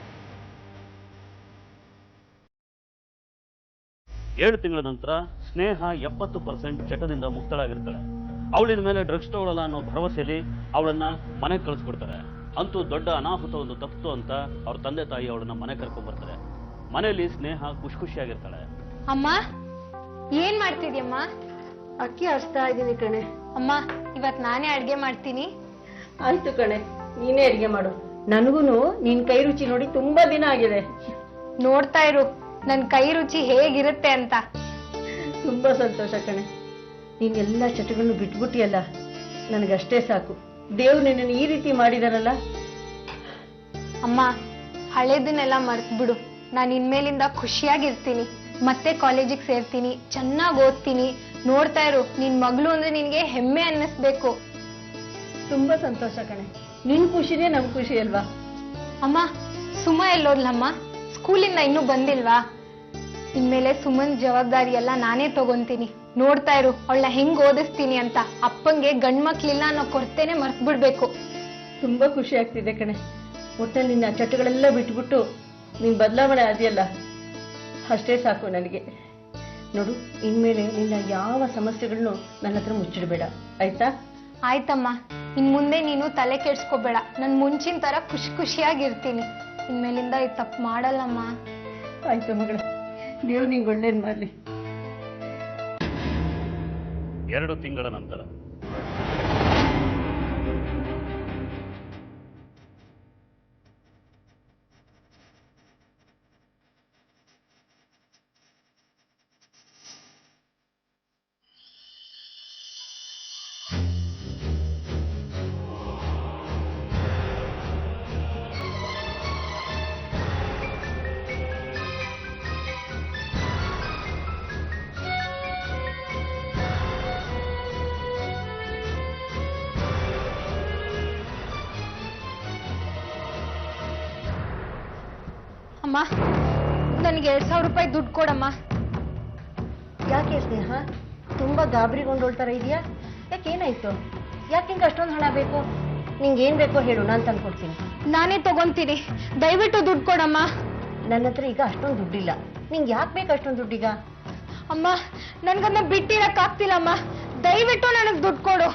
7 ತಿಂಗಳ ನಂತರ ಸ್ನೇಹ 70% ಚಟದಿಂದ ಮುಕ್ತಳಾಗಿರ್ತಾಳೆ. ಅವಳಿನ ಮೇಲೆ ಡ್ರಗ್ಸ್ ತಗೊಳ್ಳಲ್ಲ ಅನ್ನೋ ಭರವಸೆಯಲ್ಲಿ ಅವಳನ್ನ ಮನೆಗೆ ಕಳಿಸ್ಕೊಡ್ತಾರೆ. ಅಂತೂ ದೊಡ್ಡ ಅನಾಹುತ ಒಂದು ತಪ್ಪಿತು ಅಂತ ಅವ್ರ ತಂದೆ ತಾಯಿ ಅವಳನ್ನ ಮನೆ ಕರ್ಕೊಂಡ್ ಬರ್ತಾರೆ. ಮನೆಯಲ್ಲಿ ಸ್ನೇಹ ಖುಷಿಯಾಗಿರ್ತಾಳೆ. ಅಮ್ಮ, ಏನ್ ಮಾಡ್ತಿದ್ಯಮ್ಮ? ಅಕ್ಕಿ ಹಚ್ತಾ ಇದ್ದೀನಿ ಕಣೆ. ಅಮ್ಮ, ಇವತ್ ನಾನೇ ಅಡ್ಗೆ ಮಾಡ್ತೀನಿ. ಆಯ್ತು ಕಣೆ, ನೀನೇ ಅಡಿಗೆ ಮಾಡು. ನನಗೂನು ನಿನ್ ಕೈ ರುಚಿ ನೋಡಿ ತುಂಬಾ ದಿನ ಆಗಿದೆ. ನೋಡ್ತಾ ಇರು ನನ್ ಕೈ ರುಚಿ ಹೇಗಿರುತ್ತೆ ಅಂತ. ತುಂಬಾ ಸಂತೋಷ ಕಣೆ. ನೀನ್ ಎಲ್ಲಾ ಚಟಗಳನ್ನು ಬಿಟ್ಬಿಟ್ಟಿಯಲ್ಲ, ನನಗಷ್ಟೇ ಸಾಕು. ದೇವ್ರು ನಿನ್ನನ್ನು ಈ ರೀತಿ ಮಾಡಿದಾರಲ್ಲ. ಅಮ್ಮ, ಹಳೇದನ್ನೆಲ್ಲ ಮರ್ತ್ಬಿಡು. ನಾನು ಇನ್ಮೇಲಿಂದ ಖುಷಿಯಾಗಿರ್ತೀನಿ. ಮತ್ತೆ ಕಾಲೇಜಿಗೆ ಸೇರ್ತೀನಿ, ಚೆನ್ನಾಗಿ ಓದ್ತೀನಿ. ನೋಡ್ತಾ ಇರು, ನಿನ್ ಮಗಳು ಅಂದ್ರೆ ನಿನ್ಗೆ ಹೆಮ್ಮೆ ಅನ್ನಿಸ್ಬೇಕು. ತುಂಬಾ ಸಂತೋಷ ಕಣೆ. ನಿನ್ ಖುಷಿನೇ ನಮ್ ಖುಷಿ ಅಲ್ವಾ? ಅಮ್ಮ, ಸುಮ ಎಲ್ಲೋದ್ಲಮ್ಮ? ಸ್ಕೂಲಿಂದ ಇನ್ನೂ ಬಂದಿಲ್ವಾ? ಇನ್ಮೇಲೆ ಸುಮನ್ ಜವಾಬ್ದಾರಿ ಎಲ್ಲ ನಾನೇ ತಗೊಂತೀನಿ. ನೋಡ್ತಾ ಇರು ಅವಳನ್ನ ಹೆಂಗ್ ಓದಿಸ್ತೀನಿ ಅಂತ. ಅಪ್ಪಂಗೆ ಗಂಡ್ ಮಕ್ಳಿಲ್ಲ ಅನ್ನೋ ಕೊರತೆನೆ ಮರ್ತ್ ಬಿಡ್ಬೇಕು. ತುಂಬಾ ಖುಷಿ ಆಗ್ತಿದೆ ಕಣೆ. ಒಟ್ಟಲ್ಲಿ ನಿನ್ನ ಚಟಗಳೆಲ್ಲ ಬಿಟ್ಬಿಟ್ಟು ನೀನ್ ಬದಲಾವಣೆ ಆದಿಯಲ್ಲ, ಅಷ್ಟೇ ಸಾಕು ನನಗೆ. ನೋಡು, ಇನ್ಮೇಲೆ ನಿನ್ನ ಯಾವ ಸಮಸ್ಯೆಗಳನ್ನು ನನ್ನ ಹತ್ರ ಮುಚ್ಚಿಡ್ಬೇಡ, ಆಯ್ತಾ? ಆಯ್ತಮ್ಮ, ಇನ್ ಮುಂದೆ ನೀನು ತಲೆ ಕೆಡ್ಸ್ಕೋಬೇಡ. ನನ್ ಮುಂಚಿನ ತರ ಖುಷಿಯಾಗಿರ್ತೀನಿ. ಇನ್ಮೇಲಿಂದ ಈ ತಪ್ಪು ಮಾಡಲ್ಲಮ್ಮ. ಆಯ್ತು ಮಗಳ, ದೇವ್ರು ನಿಂಗೆ ಒಳ್ಳೇದ್ ಮಾಡ್ಲಿ. 2 ತಿಂಗಳ ನಂತರ ಅಮ್ಮ, ನನಗೆ 2,000 ರೂಪಾಯಿ ದುಡ್ಡು ಕೊಡಮ್ಮ. ಯಾಕೆ ಸ್ನೇಹ ತುಂಬಾ ಗಾಬರಿಗೊಂಡೋಳ್ತಾರ ಇದೆಯಾ? ಯಾಕೇನಾಯ್ತು? ಯಾಕೆ ನಿಂಗೆ ಅಷ್ಟೊಂದು ಹಣ ಬೇಕು? ನಿಂಗೆ ಏನ್ ಬೇಕೋ ಹೇಳು, ನಾನು ತಂದು ಕೊಡ್ತೀನಿ. ನಾನೇ ತಗೊಂತೀನಿ, ದಯವಿಟ್ಟು ದುಡ್ಡು ಕೊಡಮ್ಮ. ನನ್ನ ಹತ್ರ ಈಗ ಅಷ್ಟೊಂದು ದುಡ್ಡಿಲ್ಲ. ನಿಂಗೆ ಯಾಕೆ ಬೇಕು ಅಷ್ಟೊಂದು ದುಡ್ಡೀಗ? ಅಮ್ಮ, ನನ್ಗನ್ನ ಬಿಟ್ಟಿರಕ್ಕಾಗ್ತಿಲ್ಲಮ್ಮ, ದಯವಿಟ್ಟು ನನಗೆ ದುಡ್ಡು ಕೊಡು.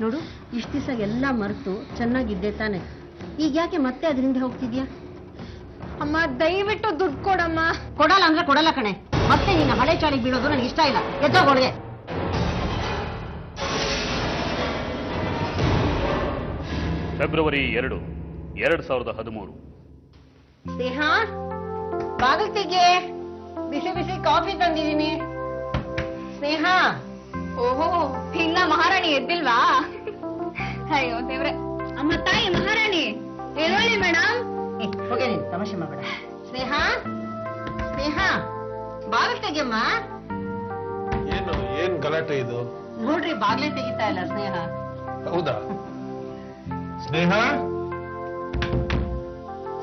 ನೋಡು, ಇಷ್ಟು ದಿವಸ ಎಲ್ಲ ಮರೆತು ಚೆನ್ನಾಗಿದ್ದೆ ತಾನೆ, ಈಗ ಯಾಕೆ ಮತ್ತೆ ಅದರಿಂದ ಹೋಗ್ತಿದ್ಯಾ? ಅಮ್ಮ, ದಯವಿಟ್ಟು ದುಡ್ಡು ಕೊಡಮ್ಮ. ಕೊಡಲ್ಲ ಅಂದ್ರೆ ಕೊಡಲ್ಲ ಕಣೆ. ಮತ್ತೆ ನಿನ್ನ ಹಳೆ ಚಾಳಿಗೆ ಬೀಳೋದು ನನಗೆ ಇಷ್ಟ ಇಲ್ಲ. ಎದ್ದೋಗೊಳಗೆ. ಫೆಬ್ರವರಿ 2, 2013. ಸ್ನೇಹ, ಬಾಗಿಲು ತೆಗೆ, ಬಿಸಿ ಬಿಸಿ ಕಾಫಿ ತಂದಿದ್ದೀನಿ. ಸ್ನೇಹ. ಓಹೋ, ಇನ್ನ ಮಹಾರಾಣಿ ಎದ್ದಿಲ್ವಾ? ಅಯ್ಯೋ ದೇವ್ರೆ. ಅಮ್ಮ ತಾಯಿ ಮಹಾರಾಣಿ ಹೇಳಿ ಮೇಡಮ್. ಹೋಗೆ ನೀನು ತಮಾಷೆ ಮಾಡಬೇಡ. ಸ್ನೇಹ, ಸ್ನೇಹ, ಬಾಗಿಲು ತೆಗೆಯಮ್ಮ. ಏನ್ ಗಲಾಟೆ ಇದು? ನೋಡ್ರಿ, ಬಾಗ್ಲೇ ತೆಗಿತಾ ಇಲ್ಲ ಸ್ನೇಹ. ಹೌದಾ? ಸ್ನೇಹ,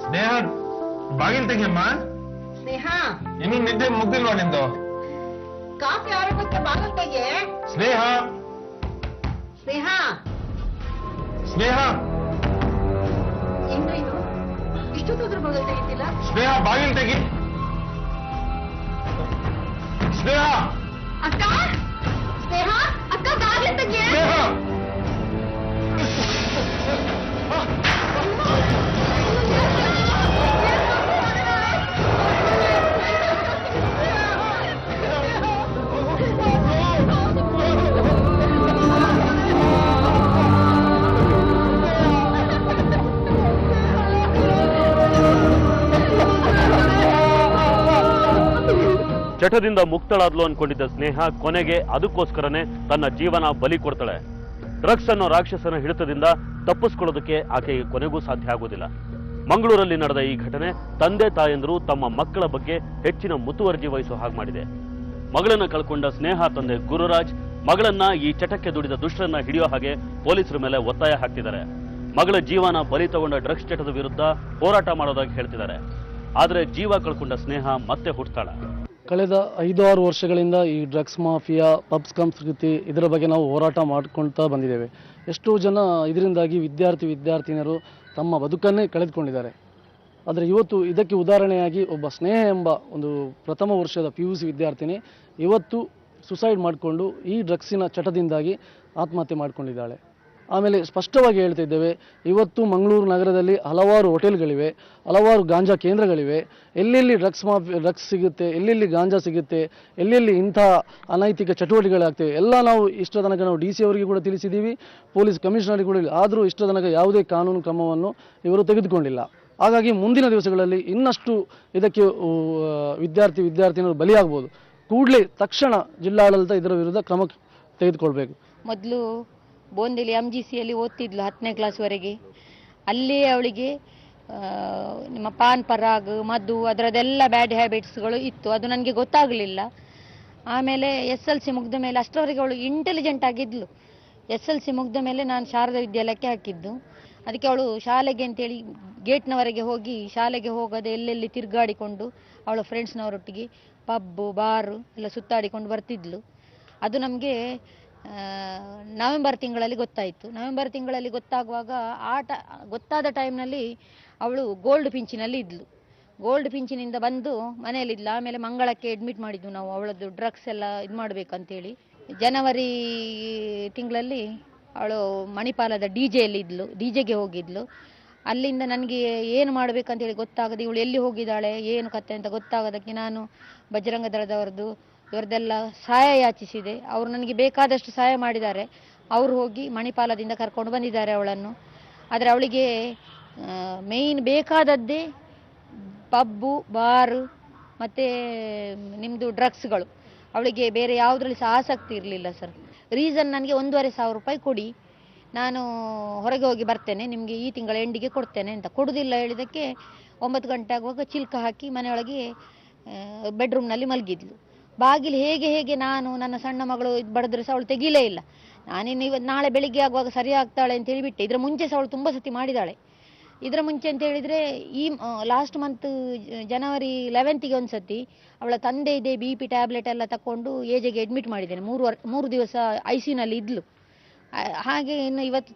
ಸ್ನೇಹ, ಬಾಗಿಲು ತೆಗಿಯಮ್ಮ. ಸ್ನೇಹ, ಇನ್ನು ನಿದ್ದೆ ಮುಗ್ದಿಲ್ವಾ ನಿಂದು? ಕಾಫಿ ಆರೋಗ್ಯಕ್ಕೆ ಬಾಗಲ್ ತೆಗೆ. ಸ್ನೇಹ ಸ್ನೇಹ ಸ್ನೇಹ ಏನ್ರಿ ಇದು ಇಷ್ಟೊತ್ತಾದ್ರೂ ಬಾಗಲ್ ತೆಗಿತಿಲ್ಲ? ಸ್ನೇಹ ಬಾಗಿಲು ತೆಗಿ. ಸ್ನೇಹ ಅಕ್ಕ ಸ್ನೇಹ ಅಕ್ಕ ಬಾಗ್ಲು ತೆಗೆ. ಸ್ನೇಹ ಚಟದಿಂದ ಮುಕ್ತಳಾದ್ಲು ಅನ್ಕೊಂಡಿದ್ದ ಸ್ನೇಹ ಕೊನೆಗೆ ಅದಕ್ಕೋಸ್ಕರನೇ ತನ್ನ ಜೀವನ ಬಲಿ ಕೊಡ್ತಾಳೆ. ಡ್ರಗ್ಸ್ ಅನ್ನೋ ರಾಕ್ಷಸನ ಹಿಡಿತದಿಂದ ತಪ್ಪಿಸ್ಕೊಳ್ಳೋದಕ್ಕೆ ಆಕೆಗೆ ಕೊನೆಗೂ ಸಾಧ್ಯ ಆಗೋದಿಲ್ಲ. ಮಂಗಳೂರಲ್ಲಿ ನಡೆದ ಈ ಘಟನೆ ತಂದೆ ತಾಯಂದಿರು ತಮ್ಮ ಮಕ್ಕಳ ಬಗ್ಗೆ ಹೆಚ್ಚಿನ ಮುತುವರ್ಜಿ ವಹಿಸೋ ಹಾಗೆ ಮಾಡಿದೆ. ಮಗಳನ್ನ ಕಳ್ಕೊಂಡ ಸ್ನೇಹ ತಂದೆ ಗುರುರಾಜ್ ಮಗಳನ್ನ ಈ ಚಟಕ್ಕೆ ದುಡಿದ ದುಷ್ಟರನ್ನ ಹಿಡಿಯೋ ಹಾಗೆ ಪೊಲೀಸರ ಮೇಲೆ ಒತ್ತಾಯ ಹಾಕ್ತಿದ್ದಾರೆ. ಮಗಳ ಜೀವನ ಬಲಿ ತಗೊಂಡ ಡ್ರಗ್ಸ್ ಚಟದ ವಿರುದ್ಧ ಹೋರಾಟ ಮಾಡೋದಾಗಿ ಹೇಳ್ತಿದ್ದಾರೆ. ಆದರೆ ಜೀವ ಕಳ್ಕೊಂಡ ಸ್ನೇಹ ಮತ್ತೆ ಹುಟ್ಟುತ್ತಾಳ. ಕಳೆದ 5-6 ವರ್ಷಗಳಿಂದ ಈ ಡ್ರಗ್ಸ್ ಮಾಫಿಯಾ, ಪಬ್ಸ್ ಸಂಸ್ಕೃತಿ ಇದರ ಬಗ್ಗೆ ನಾವು ಹೋರಾಟ ಮಾಡ್ಕೊಳ್ತಾ ಬಂದಿದ್ದೇವೆ. ಎಷ್ಟೋ ಜನ ಇದರಿಂದಾಗಿ ವಿದ್ಯಾರ್ಥಿನಿಯರು ತಮ್ಮ ಬದುಕನ್ನೇ ಕಳೆದುಕೊಂಡಿದ್ದಾರೆ. ಆದರೆ ಇವತ್ತು ಇದಕ್ಕೆ ಉದಾಹರಣೆಯಾಗಿ ಒಬ್ಬ ಸ್ನೇಹ ಎಂಬ ಒಂದು ಪ್ರಥಮ ವರ್ಷದ PUC ವಿದ್ಯಾರ್ಥಿನಿ ಇವತ್ತು ಸುಸೈಡ್ ಮಾಡಿಕೊಂಡು ಈ ಡ್ರಗ್ಸಿನ ಚಟದಿಂದಾಗಿ ಆತ್ಮಹತ್ಯೆ ಮಾಡಿಕೊಂಡಿದ್ದಾಳೆ. ಆಮೇಲೆ ಸ್ಪಷ್ಟವಾಗಿ ಹೇಳ್ತಿದ್ದೇವೆ, ಇವತ್ತು ಮಂಗಳೂರು ನಗರದಲ್ಲಿ ಹಲವಾರು ಹೋಟೆಲ್ಗಳಿವೆ, ಹಲವಾರು ಗಾಂಜಾ ಕೇಂದ್ರಗಳಿವೆ. ಎಲ್ಲೆಲ್ಲಿ ಡ್ರಗ್ಸ್ ಸಿಗುತ್ತೆ, ಎಲ್ಲೆಲ್ಲಿ ಗಾಂಜಾ ಸಿಗುತ್ತೆ, ಎಲ್ಲೆಲ್ಲಿ ಇಂಥ ಅನೈತಿಕ ಚಟುವಟಿಕೆಗಳಾಗ್ತವೆ ಎಲ್ಲ ನಾವು ಇಷ್ಟ ತನಕ ನಾವು DC ಅವರಿಗೆ ಕೂಡ ತಿಳಿಸಿದ್ದೀವಿ, ಪೊಲೀಸ್ ಕಮಿಷನರಿಗೆ ಕೂಡ. ಆದರೂ ಇಷ್ಟ ತನಕ ಯಾವುದೇ ಕಾನೂನು ಕ್ರಮವನ್ನು ಇವರು ತೆಗೆದುಕೊಂಡಿಲ್ಲ. ಹಾಗಾಗಿ ಮುಂದಿನ ದಿವಸಗಳಲ್ಲಿ ಇನ್ನಷ್ಟು ಇದಕ್ಕೆ ವಿದ್ಯಾರ್ಥಿನಿಯರು ಬಲಿಯಾಗ್ಬೋದು. ಕೂಡಲೇ ತಕ್ಷಣ ಜಿಲ್ಲಾಡಳಿತ ಇದರ ವಿರುದ್ಧ ಕ್ರಮ ತೆಗೆದುಕೊಳ್ಬೇಕು. ಮೊದಲು ಬೋಂದಿಲಿ MGCಯಲ್ಲಿ ಓದ್ತಿದ್ಲು 10ನೇ ಕ್ಲಾಸ್ವರೆಗೆ. ಅಲ್ಲಿ ಅವಳಿಗೆ ನಿಮ್ಮ ಪಾನ್ ಪರಾಗ್ ಮದ್ದು ಅದರದೆಲ್ಲ ಬ್ಯಾಡ್ ಹ್ಯಾಬಿಟ್ಸ್ಗಳು ಇತ್ತು. ಅದು ನನಗೆ ಗೊತ್ತಾಗಲಿಲ್ಲ. ಆಮೇಲೆ SLC ಮುಗಿದ ಮೇಲೆ ಅಷ್ಟರವರೆಗೆ ಅವಳು ಇಂಟೆಲಿಜೆಂಟ್ ಆಗಿದ್ಲು. SLC ಮುಗಿದ ಮೇಲೆ ನಾನು ಶಾರದಾ ವಿದ್ಯಾಲಯಕ್ಕೆ ಹಾಕಿದ್ದು. ಅದಕ್ಕೆ ಅವಳು ಶಾಲೆಗೆ ಅಂತೇಳಿ ಗೇಟ್ನವರೆಗೆ ಹೋಗಿ ಶಾಲೆಗೆ ಹೋಗದೆ ಎಲ್ಲೆಲ್ಲಿ ತಿರುಗಾಡಿಕೊಂಡು ಅವಳ ಫ್ರೆಂಡ್ಸ್ನವರೊಟ್ಟಿಗೆ ಪಬ್ಬು ಬಾರು ಎಲ್ಲ ಸುತ್ತಾಡಿಕೊಂಡು ಬರ್ತಿದ್ಲು. ಅದು ನಮಗೆ ನವೆಂಬರ್ ತಿಂಗಳಲ್ಲಿ ಗೊತ್ತಾಯಿತು. ನವೆಂಬರ್ ತಿಂಗಳಲ್ಲಿ ಗೊತ್ತಾಗುವಾಗ ಗೊತ್ತಾದ ಟೈಮ್ನಲ್ಲಿ ಅವಳು ಗೋಲ್ಡ್ ಪಿಂಚಿನಲ್ಲಿ ಇದ್ಲು. ಗೋಲ್ಡ್ ಪಿಂಚಿನಿಂದ ಬಂದು ಮನೆಯಲ್ಲಿದ್ಲು. ಆಮೇಲೆ ಮಂಗಳಕ್ಕೆ ಅಡ್ಮಿಟ್ ಮಾಡಿದ್ವು ನಾವು, ಅವಳದ್ದು ಡ್ರಗ್ಸ್ ಎಲ್ಲ ಇದು ಮಾಡಬೇಕಂತೇಳಿ. ಜನವರಿ ತಿಂಗಳಲ್ಲಿ ಅವಳು ಮಣಿಪಾಲದ DJಯಲ್ಲಿ ಇದ್ಲು, DJಗೆ ಹೋಗಿದ್ಲು. ಅಲ್ಲಿಂದ ನನಗೆ ಏನು ಮಾಡಬೇಕಂತೇಳಿ ಗೊತ್ತಾಗದೆ ಇವಳು ಎಲ್ಲಿ ಹೋಗಿದ್ದಾಳೆ ಏನು ಕತೆ ಅಂತ ಗೊತ್ತಾಗೋದಕ್ಕೆ ನಾನು ಬಜರಂಗ ದಳದವರದ್ದು ಇವರದೆಲ್ಲ ಸಹಾಯ ಯಾಚಿಸಿದೆ. ಅವರು ನನಗೆ ಬೇಕಾದಷ್ಟು ಸಹಾಯ ಮಾಡಿದ್ದಾರೆ. ಅವರು ಹೋಗಿ ಮಣಿಪಾಲದಿಂದ ಕರ್ಕೊಂಡು ಬಂದಿದ್ದಾರೆ ಅವಳನ್ನು. ಆದರೆ ಅವಳಿಗೆ ಮೇಯ್ನ್ ಬೇಕಾದದ್ದೇ ಪಬ್ಬು ಬಾರು ಮತ್ತು ನಿಮ್ಮದು ಡ್ರಗ್ಸ್ಗಳು. ಅವಳಿಗೆ ಬೇರೆ ಯಾವುದರಲ್ಲಿ ಸಹ ಆಸಕ್ತಿ ಇರಲಿಲ್ಲ ಸರ್. ರೀಸನ್ ನನಗೆ 1,500 ರೂಪಾಯಿ ಕೊಡಿ, ನಾನು ಹೊರಗೆ ಹೋಗಿ ಬರ್ತೇನೆ, ನಿಮಗೆ ಈ ತಿಂಗಳ ಎಂಡಿಗೆ ಕೊಡ್ತೇನೆ ಅಂತ. ಕೊಡುವುದಿಲ್ಲ ಹೇಳಿದ್ದಕ್ಕೆ 9 ಗಂಟೆ ಆಗುವಾಗ ಚಿಲ್ಕ ಹಾಕಿ ಮನೆಯೊಳಗೆ ಬೆಡ್ರೂಮ್ನಲ್ಲಿ ಮಲಗಿದ್ಲು. ಬಾಗಿಲು ಹೇಗೆ ನಾನು ನನ್ನ ಸಣ್ಣ ಮಗಳು ಇದು ಬಡಿದ್ರೆ ಸಹ ಅವಳು ತೆಗೀಲೇ ಇಲ್ಲ. ನಾನಿನ್ನು ನಾಳೆ ಬೆಳಿಗ್ಗೆ ಆಗುವಾಗ ಸರಿ ಆಗ್ತಾಳೆ ಅಂತ ಹೇಳಿಬಿಟ್ಟೆ. ಇದರ ಮುಂಚೆ ಸಹ ಅವಳು ತುಂಬ ಸತಿ ಮಾಡಿದ್ದಾಳೆ. ಇದರ ಮುಂಚೆ ಅಂತ ಹೇಳಿದರೆ ಈ ಲಾಸ್ಟ್ ಮಂತ್ ಜನವರಿ 11ಗೆ ಒಂದು ಸತಿ ಅವಳ ತಂದೆ ಇದೆ BP ಟ್ಯಾಬ್ಲೆಟ್ ಎಲ್ಲ ತಗೊಂಡು ಏಜೆಗೆ ಅಡ್ಮಿಟ್ ಮಾಡಿದ್ದೇನೆ. 3 ದಿವಸ ICUನಲ್ಲಿ ಇದ್ಲು. ಹಾಗೆ ಇನ್ನು ಇವತ್ತು